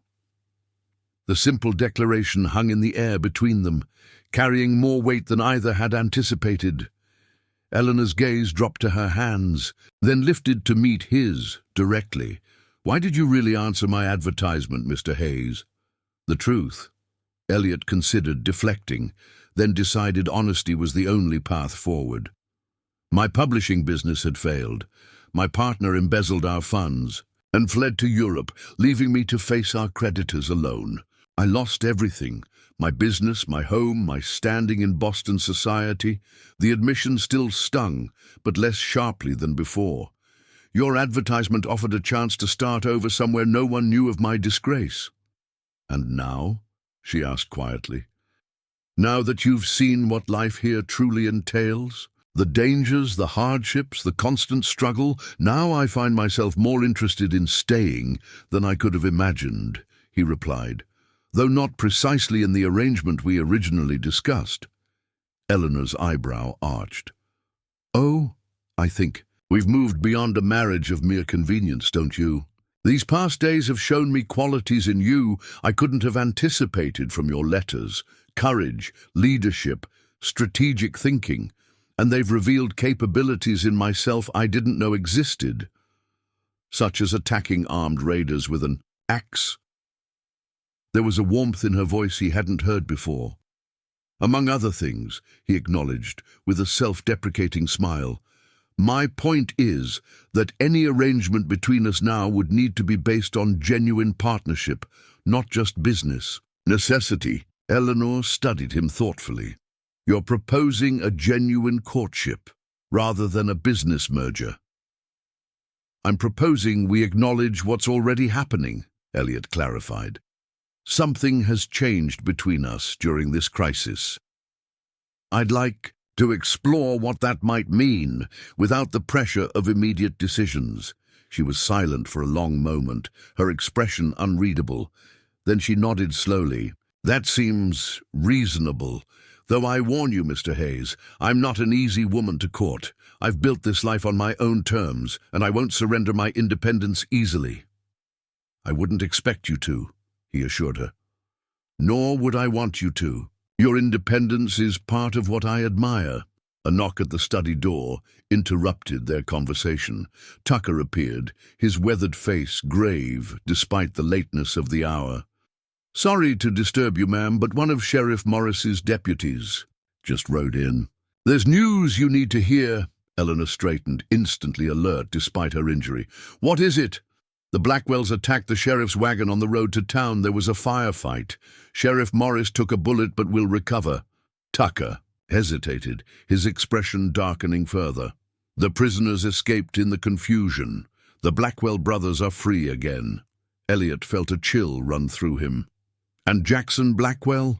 The simple declaration hung in the air between them, carrying more weight than either had anticipated. Eleanor's gaze dropped to her hands, then lifted to meet his directly. "Why did you really answer my advertisement, Mr. Hayes?" "The truth." Elliot considered deflecting, then decided honesty was the only path forward. "My publishing business had failed. My partner embezzled our funds and fled to Europe, leaving me to face our creditors alone. I lost everything: my business, my home, my standing in Boston society. The admission still stung, but less sharply than before. Your advertisement offered a chance to start over somewhere no one knew of my disgrace." "And now?" she asked quietly. "Now that you've seen what life here truly entails, the dangers, the hardships, the constant struggle, now I find myself more interested in staying than I could have imagined," he replied, "though not precisely in the arrangement we originally discussed." Eleanor's eyebrow arched. "Oh, I think we've moved beyond a marriage of mere convenience, don't you? These past days have shown me qualities in you I couldn't have anticipated from your letters. courage, leadership, strategic thinking, and they've revealed capabilities in myself I didn't know existed, such as attacking armed raiders with an axe. There was a warmth in her voice he hadn't heard before. Among other things, he acknowledged, with a self-deprecating smile, my point is that any arrangement between us now would need to be based on genuine partnership, not just business. Necessity. Eleanor studied him thoughtfully. You're proposing a genuine courtship, rather than a business merger. I'm proposing we acknowledge what's already happening, Elliot clarified. Something has changed between us during this crisis. I'd like to explore what that might mean without the pressure of immediate decisions. She was silent for a long moment, her expression unreadable. Then she nodded slowly. That seems reasonable. Though I warn you, Mr. Hayes, I'm not an easy woman to court. I've built this life on my own terms, and I won't surrender my independence easily. I wouldn't expect you to, he assured her. Nor would I want you to. Your independence is part of what I admire. A knock at the study door interrupted their conversation. Tucker appeared, his weathered face grave despite the lateness of the hour. Sorry to disturb you, ma'am, but one of Sheriff Morris's deputies just rode in. There's news you need to hear. Eleanor straightened, instantly alert despite her injury. What is it? The Blackwells attacked the sheriff's wagon on the road to town. There was a firefight. Sheriff Morris took a bullet but will recover. Tucker hesitated, his expression darkening further. The prisoners escaped in the confusion. The Blackwell brothers are free again. Elliot felt a chill run through him. And Jackson Blackwell?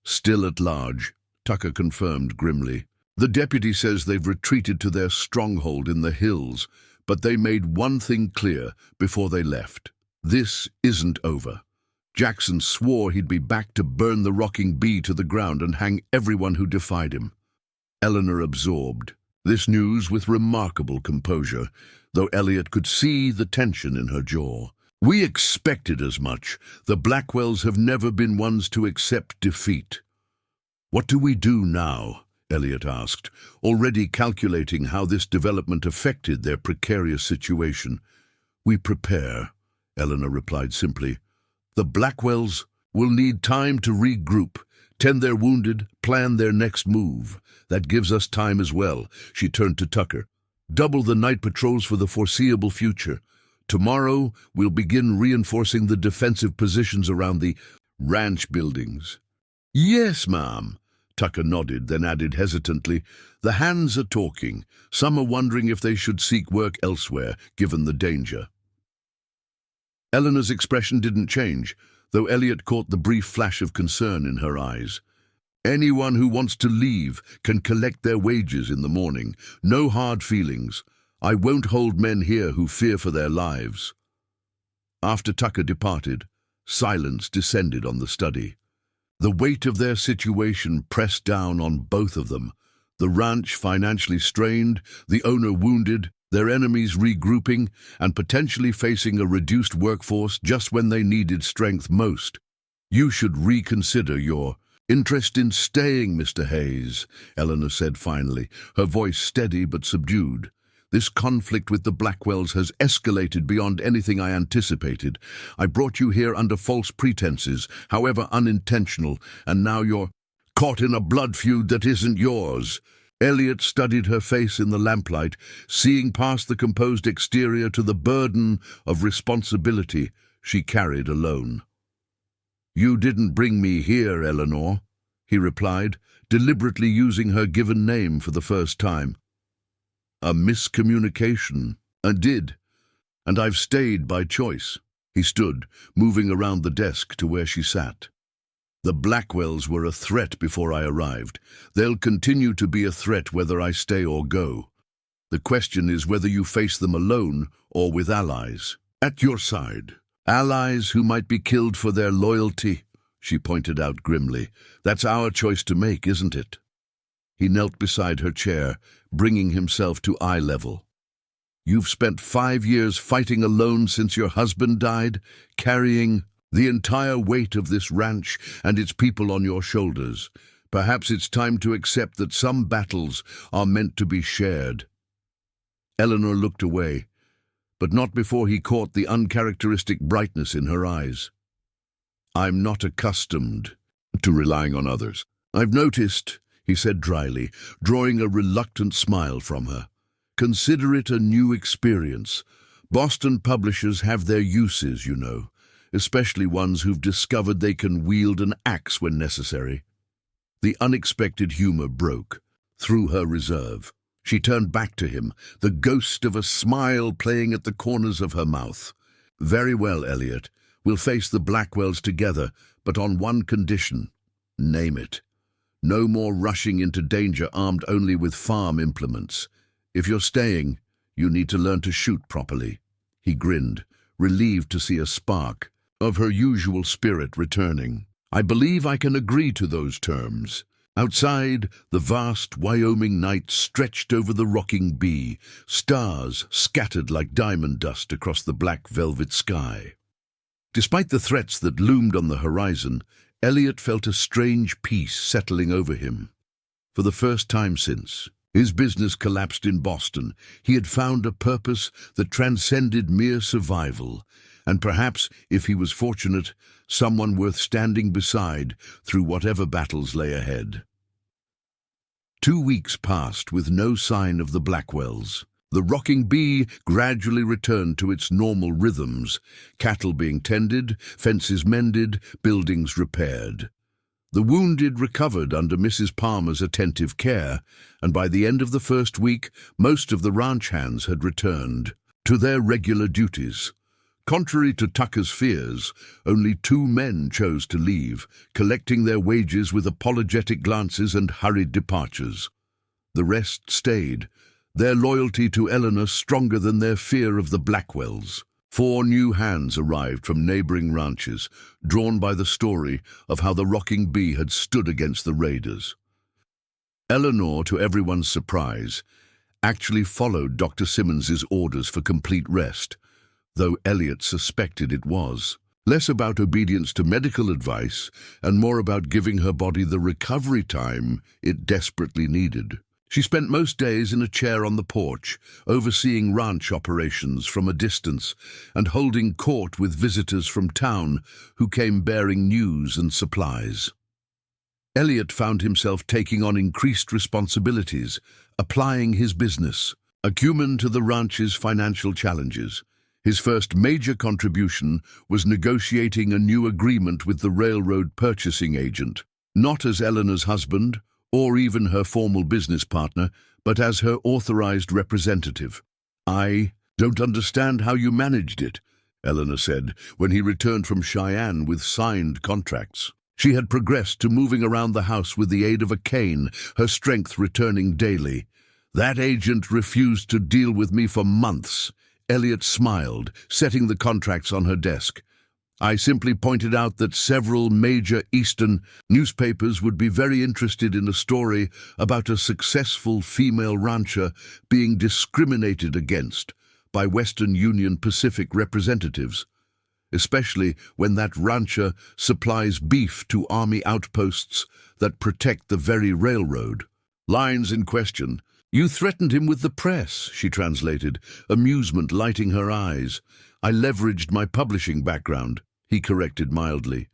Still at large, Tucker confirmed grimly. The deputy says they've retreated to their stronghold in the hills, but they made one thing clear before they left. This isn't over. Jackson swore he'd be back to burn the rocking bee to the ground and hang everyone who defied him. Eleanor absorbed this news with remarkable composure, though Elliot could see the tension in her jaw. We expected as much. The Blackwells have never been ones to accept defeat. What do we do now? Elliot asked, already calculating how this development affected their precarious situation. We prepare, Eleanor replied simply. The Blackwells will need time to regroup, tend their wounded, plan their next move. That gives us time as well. She turned to Tucker. Double the night patrols for the foreseeable future. Tomorrow, we'll begin reinforcing the defensive positions around the ranch buildings. Yes, ma'am. Tucker nodded, then added hesitantly, the hands are talking. Some are wondering if they should seek work elsewhere, given the danger. Eleanor's expression didn't change, though Elliot caught the brief flash of concern in her eyes. Anyone who wants to leave can collect their wages in the morning. No hard feelings. I won't hold men here who fear for their lives. After Tucker departed, silence descended on the study. The weight of their situation pressed down on both of them. The ranch financially strained, the owner wounded, their enemies regrouping, and potentially facing a reduced workforce just when they needed strength most. You should reconsider your interest in staying, Mr. Hayes, Eleanor said finally, her voice steady but subdued. This conflict with the Blackwells has escalated beyond anything I anticipated. I brought you here under false pretenses, however unintentional, and now you're caught in a blood feud that isn't yours. Elliot studied her face in the lamplight, seeing past the composed exterior to the burden of responsibility she carried alone. You didn't bring me here, Eleanor, he replied, deliberately using her given name for the first time. A miscommunication. I did, and I've stayed by choice. He stood, moving around the desk to where she sat. The Blackwells were a threat before I arrived. They'll continue to be a threat whether I stay or go. The question is whether you face them alone or with allies. At your side. Allies who might be killed for their loyalty, she pointed out grimly. That's our choice to make, isn't it? He knelt beside her chair, bringing himself to eye level. You've spent 5 years fighting alone since your husband died, carrying The entire weight of this ranch and its people on your shoulders. Perhaps it's time to accept that some battles are meant to be shared." Eleanor looked away, but not before he caught the uncharacteristic brightness in her eyes. "I'm not accustomed to relying on others. I've noticed," he said dryly, drawing a reluctant smile from her. "Consider it a new experience. Boston publishers have their uses, you know, especially ones who've discovered they can wield an axe when necessary." The unexpected humor broke through her reserve. She turned back to him, the ghost of a smile playing at the corners of her mouth. "Very well, Elliot. We'll face the Blackwells together, but on one condition. Name it. No more rushing into danger armed only with farm implements. If you're staying, you need to learn to shoot properly." He grinned, relieved to see a spark of her usual spirit returning. "I believe I can agree to those terms." Outside, the vast Wyoming night stretched over the rocking bee, stars scattered like diamond dust across the black velvet sky. Despite the threats that loomed on the horizon, Elliot felt a strange peace settling over him. For the first time since his business collapsed in Boston, he had found a purpose that transcended mere survival, and perhaps, if he was fortunate, someone worth standing beside through whatever battles lay ahead. 2 weeks passed with no sign of the Blackwells. The rocking bee gradually returned to its normal rhythms, cattle being tended, fences mended, buildings repaired. The wounded recovered under Mrs. Palmer's attentive care, and by the end of the first week, most of the ranch hands had returned to their regular duties. Contrary to Tucker's fears, only 2 men chose to leave, collecting their wages with apologetic glances and hurried departures. The rest stayed, their loyalty to Eleanor stronger than their fear of the Blackwells. 4 new hands arrived from neighboring ranches, drawn by the story of how the rocking bee had stood against the raiders. Eleanor, to everyone's surprise, actually followed Dr. Simmons's orders for complete rest, though Elliot suspected it was. Less about obedience to medical advice and more about giving her body the recovery time it desperately needed. She spent most days in a chair on the porch, overseeing ranch operations from a distance and holding court with visitors from town who came bearing news and supplies. Elliot found himself taking on increased responsibilities, applying his business acumen to the ranch's financial challenges. His first major contribution was negotiating a new agreement with the railroad purchasing agent, not as Eleanor's husband or even her formal business partner, but as her authorized representative. "I don't understand how you managed it," Eleanor said when he returned from Cheyenne with signed contracts. She had progressed to moving around the house with the aid of a cane, her strength returning daily. "That agent refused to deal with me for months." Elliot smiled, setting the contracts on her desk. "I simply pointed out that several major Eastern newspapers would be very interested in a story about a successful female rancher being discriminated against by Western Union Pacific representatives, especially when that rancher supplies beef to army outposts that protect the very railroad." Lines in question. "You threatened him with the press," she translated, amusement lighting her eyes. "I leveraged my publishing background," he corrected mildly,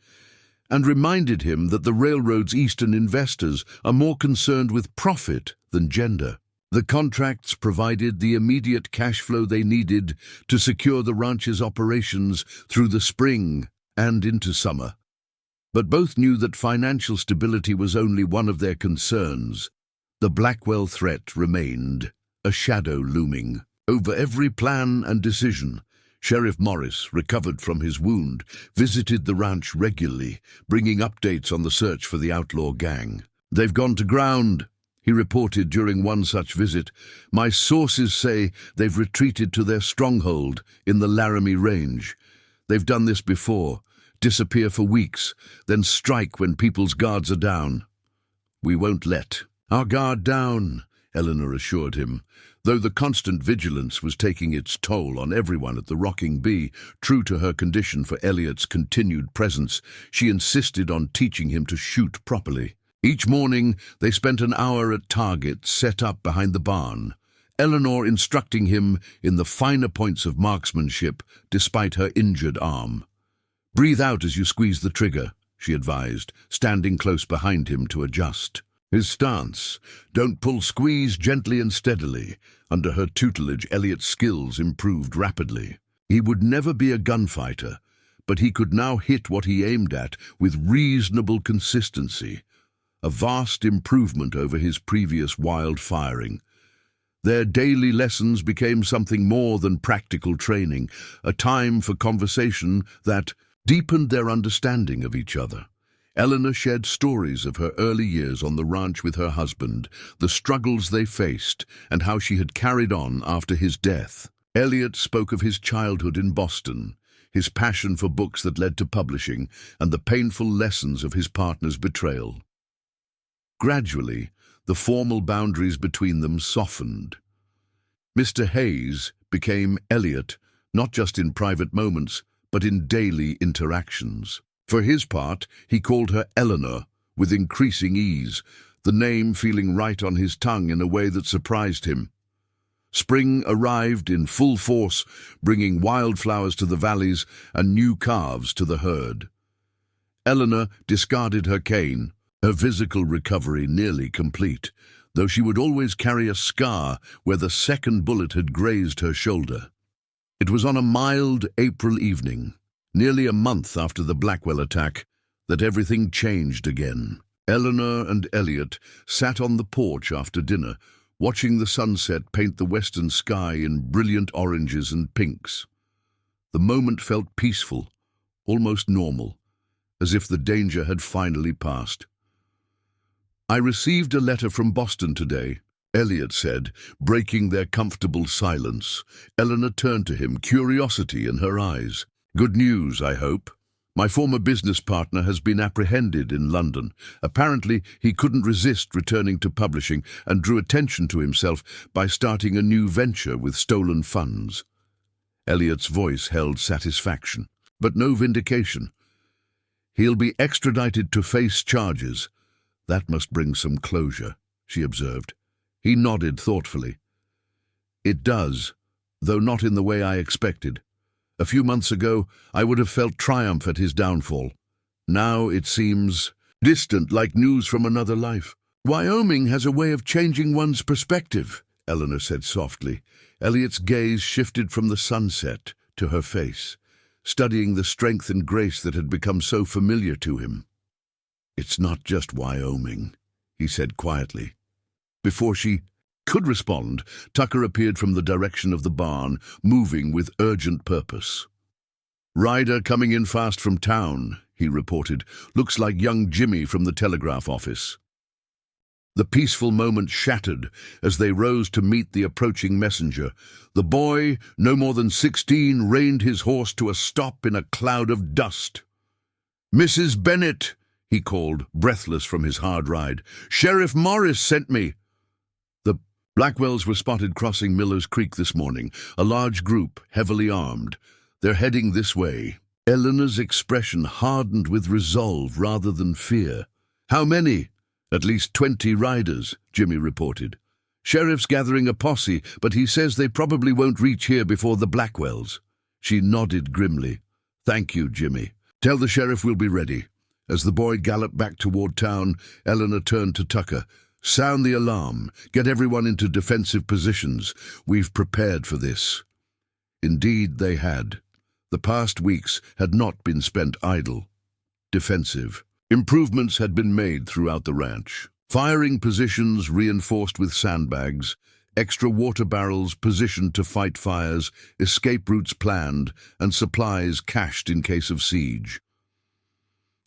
and reminded him that the railroad's Eastern investors are more concerned with profit than gender. The contracts provided the immediate cash flow they needed to secure the ranch's operations through the spring and into summer. But both knew that financial stability was only one of their concerns. The Blackwell threat remained, a shadow looming over every plan and decision. Sheriff Morris, recovered from his wound, visited the ranch regularly, bringing updates on the search for the outlaw gang. "They've gone to ground," he reported during one such visit. "My sources say they've retreated to their stronghold in the Laramie Range. They've done this before, disappear for weeks, then strike when people's guards are down. We won't let our guard down," Eleanor assured him. Though the constant vigilance was taking its toll on everyone at the Rocking Bee, true to her condition for Elliot's continued presence, she insisted on teaching him to shoot properly. Each morning, they spent an hour at targets set up behind the barn, Eleanor instructing him in the finer points of marksmanship despite her injured arm. "Breathe out as you squeeze the trigger," she advised, standing close behind him to adjust. His stance, "Don't pull, squeeze gently and steadily." Under her tutelage, Elliot's skills improved rapidly. He would never be a gunfighter, but he could now hit what he aimed at with reasonable consistency, a vast improvement over his previous wild firing. Their daily lessons became something more than practical training, a time for conversation that deepened their understanding of each other. Eleanor shared stories of her early years on the ranch with her husband, the struggles they faced, and how she had carried on after his death. Elliot spoke of his childhood in Boston, his passion for books that led to publishing, and the painful lessons of his partner's betrayal. Gradually, the formal boundaries between them softened. Mr. Hayes became Elliot, not just in private moments, but in daily interactions. For his part, he called her Eleanor, with increasing ease, the name feeling right on his tongue in a way that surprised him. Spring arrived in full force, bringing wildflowers to the valleys and new calves to the herd. Eleanor discarded her cane, her physical recovery nearly complete, though she would always carry a scar where the second bullet had grazed her shoulder. It was on a mild April evening, nearly a month after the Blackwell attack, that everything changed again. Eleanor and Elliot sat on the porch after dinner, watching the sunset paint the western sky in brilliant oranges and pinks. The moment felt peaceful, almost normal, as if the danger had finally passed. "I received a letter from Boston today," Elliot said, breaking their comfortable silence. Eleanor turned to him, curiosity in her eyes. "Good news, I hope. My former business partner has been apprehended in London. Apparently, he couldn't resist returning to publishing and drew attention to himself by starting a new venture with stolen funds." Elliot's voice held satisfaction, but no vindication. "He'll be extradited to face charges. That must bring some closure," she observed. He nodded thoughtfully. "It does, though not in the way I expected. A few months ago, I would have felt triumph at his downfall. Now it seems distant, like news from another life." "Wyoming has a way of changing one's perspective," Eleanor said softly. Elliot's gaze shifted from the sunset to her face, studying the strength and grace that had become so familiar to him. "It's not just Wyoming," he said quietly. Before she could respond, Tucker appeared from the direction of the barn, moving with urgent purpose. "Rider coming in fast from town," he reported. "Looks like young Jimmy from the telegraph office." The peaceful moment shattered as they rose to meet the approaching messenger. The boy, no more than 16, reined his horse to a stop in a cloud of dust. "Mrs. Bennett," he called, breathless from his hard ride. "Sheriff Morris sent me." The Blackwells were spotted crossing Miller's Creek this morning, a large group, heavily armed. "They're heading this way." Eleanor's expression hardened with resolve rather than fear. "How many?" "At least 20 riders," Jimmy reported. "Sheriff's gathering a posse, but he says they probably won't reach here before the Blackwells." She nodded grimly. "Thank you, Jimmy. Tell the sheriff we'll be ready." As the boy galloped back toward town, Eleanor turned to Tucker. "Sound the alarm. Get everyone into defensive positions. We've prepared for this." Indeed, they had. The past weeks had not been spent idle. Defensive. Improvements had been made throughout the ranch. Firing positions reinforced with sandbags, extra water barrels positioned to fight fires, escape routes planned, and supplies cached in case of siege.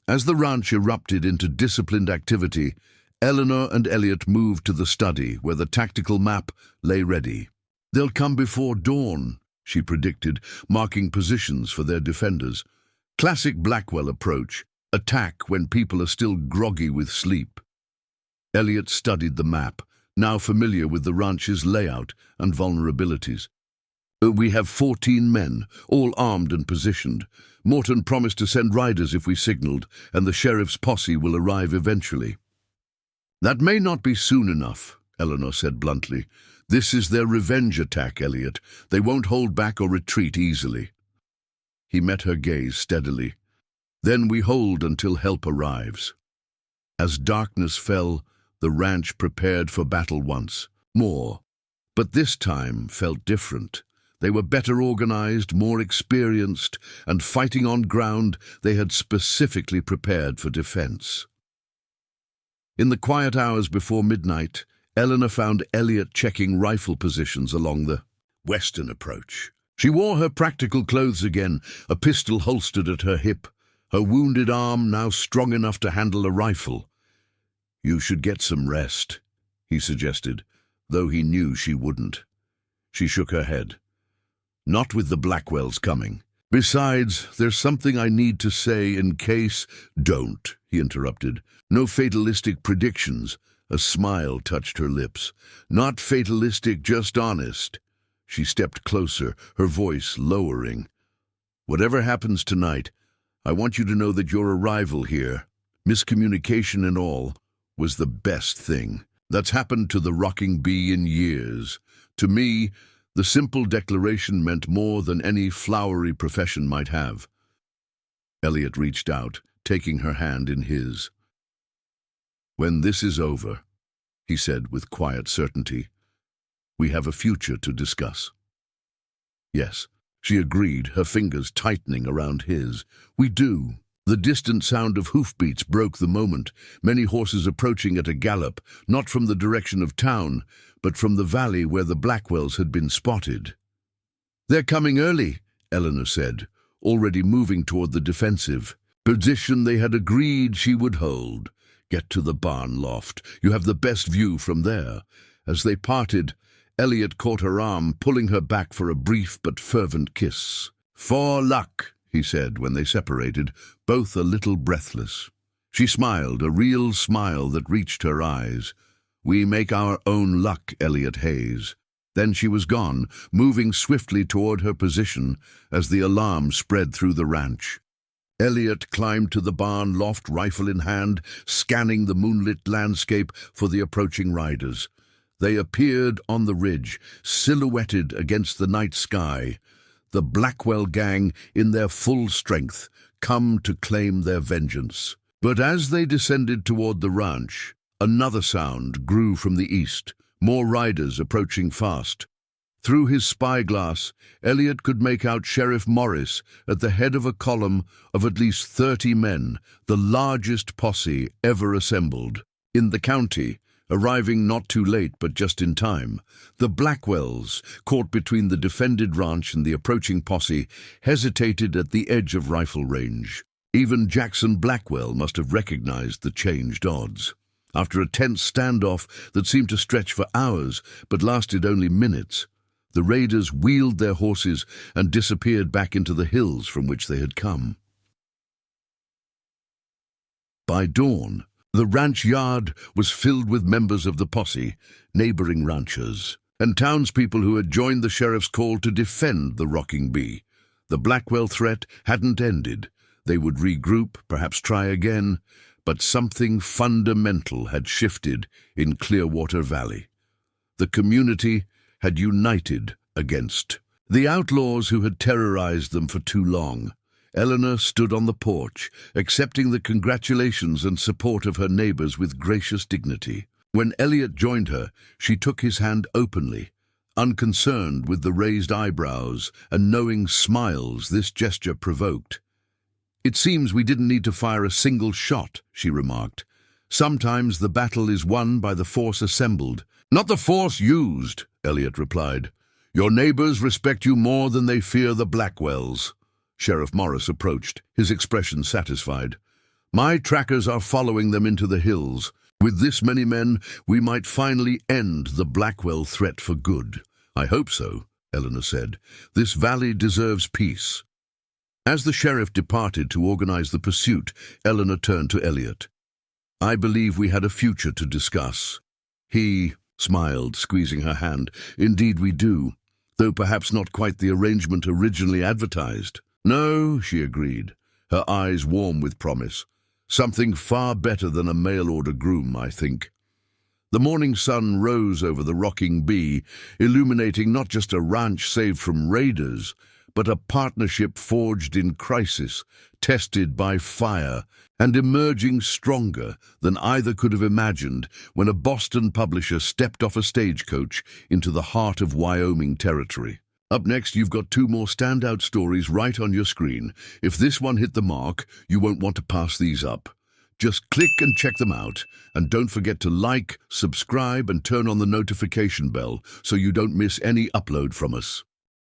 As the ranch erupted into disciplined activity, Eleanor and Elliot moved to the study where the tactical map lay ready. "They'll come before dawn," she predicted, marking positions for their defenders. Classic Blackwell approach, attack when people are still groggy with sleep. Elliot studied the map, now familiar with the ranch's layout and vulnerabilities. We have 14 men, all armed and positioned. Morton promised to send riders if we signaled, and the sheriff's posse will arrive eventually. That may not be soon enough, Eleanor said bluntly. This is their revenge attack, Elliot. They won't hold back or retreat easily. He met her gaze steadily. Then we hold until help arrives. As darkness fell, the ranch prepared for battle once more. But this time felt different. They were better organized, more experienced, and fighting on ground they had specifically prepared for defense. In the quiet hours before midnight, Eleanor found Elliot checking rifle positions along the western approach. She wore her practical clothes again, a pistol holstered at her hip, her wounded arm now strong enough to handle a rifle. "You should get some rest," he suggested, though he knew she wouldn't. She shook her head. "Not with the Blackwells coming. Besides, there's something I need to say in case—" "Don't," he interrupted. "No fatalistic predictions." A smile touched her lips. "Not fatalistic, just honest." She stepped closer, her voice lowering. "Whatever happens tonight, I want you to know that your arrival here, miscommunication and all, was the best thing that's happened to the Rocking Bee in years. To me, the simple declaration meant more than any flowery profession might have." Elliot reached out, taking her hand in his. "When this is over," he said with quiet certainty, "we have a future to discuss." "Yes," she agreed, her fingers tightening around his. "We do." The distant sound of hoofbeats broke the moment, many horses approaching at a gallop, not from the direction of town, but from the valley where the Blackwells had been spotted. "They're coming early," Eleanor said, already moving toward the defensive position they had agreed she would hold. "Get to the barn loft. You have the best view from there." As they parted, Elliot caught her arm, pulling her back for a brief but fervent kiss. "For luck," he said when they separated, both a little breathless. She smiled, a real smile that reached her eyes. "We make our own luck, Elliot Hayes." Then she was gone, moving swiftly toward her position as the alarm spread through the ranch. Elliot climbed to the barn loft, rifle in hand, scanning the moonlit landscape for the approaching riders. They appeared on the ridge, silhouetted against the night sky. The Blackwell gang, in their full strength, come to claim their vengeance. But as they descended toward the ranch, another sound grew from the east, more riders approaching fast. Through his spyglass, Elliot could make out Sheriff Morris at the head of a column of at least 30 men, the largest posse ever assembled in the county, arriving not too late but just in time. The Blackwells, caught between the defended ranch and the approaching posse, hesitated at the edge of rifle range. Even Jackson Blackwell must have recognized the changed odds. After a tense standoff that seemed to stretch for hours but lasted only minutes, the raiders wheeled their horses and disappeared back into the hills from which they had come. By dawn, the ranch yard was filled with members of the posse, neighboring ranchers, and townspeople who had joined the sheriff's call to defend the Rocking Bee. The Blackwell threat hadn't ended. They would regroup, perhaps try again, but something fundamental had shifted in Clearwater Valley. The community had united against the outlaws who had terrorized them for too long. Eleanor stood on the porch, accepting the congratulations and support of her neighbors with gracious dignity. When Elliot joined her, she took his hand openly, unconcerned with the raised eyebrows and knowing smiles this gesture provoked. "It seems we didn't need to fire a single shot," she remarked. "Sometimes the battle is won by the force assembled." "Not the force used," Elliot replied. "Your neighbors respect you more than they fear the Blackwells." Sheriff Morris approached, his expression satisfied. "My trackers are following them into the hills. With this many men, we might finally end the Blackwell threat for good." "I hope so," Eleanor said. "This valley deserves peace." As the sheriff departed to organize the pursuit, Eleanor turned to Elliot. "I believe we had a future to discuss." He smiled, squeezing her hand. Indeed we do, though perhaps not quite the arrangement originally advertised. No, she agreed, her eyes warm with promise. Something far better than a mail-order groom, I think. The morning sun rose over the rocking bee, illuminating not just a ranch saved from raiders, but a partnership forged in crisis, tested by fire, and emerging stronger than either could have imagined when a Boston publisher stepped off a stagecoach into the heart of Wyoming territory. Up next, you've got two more standout stories right on your screen. If this one hit the mark, you won't want to pass these up. Just click and check them out, and don't forget to like, subscribe, and turn on the notification bell so you don't miss any upload from us.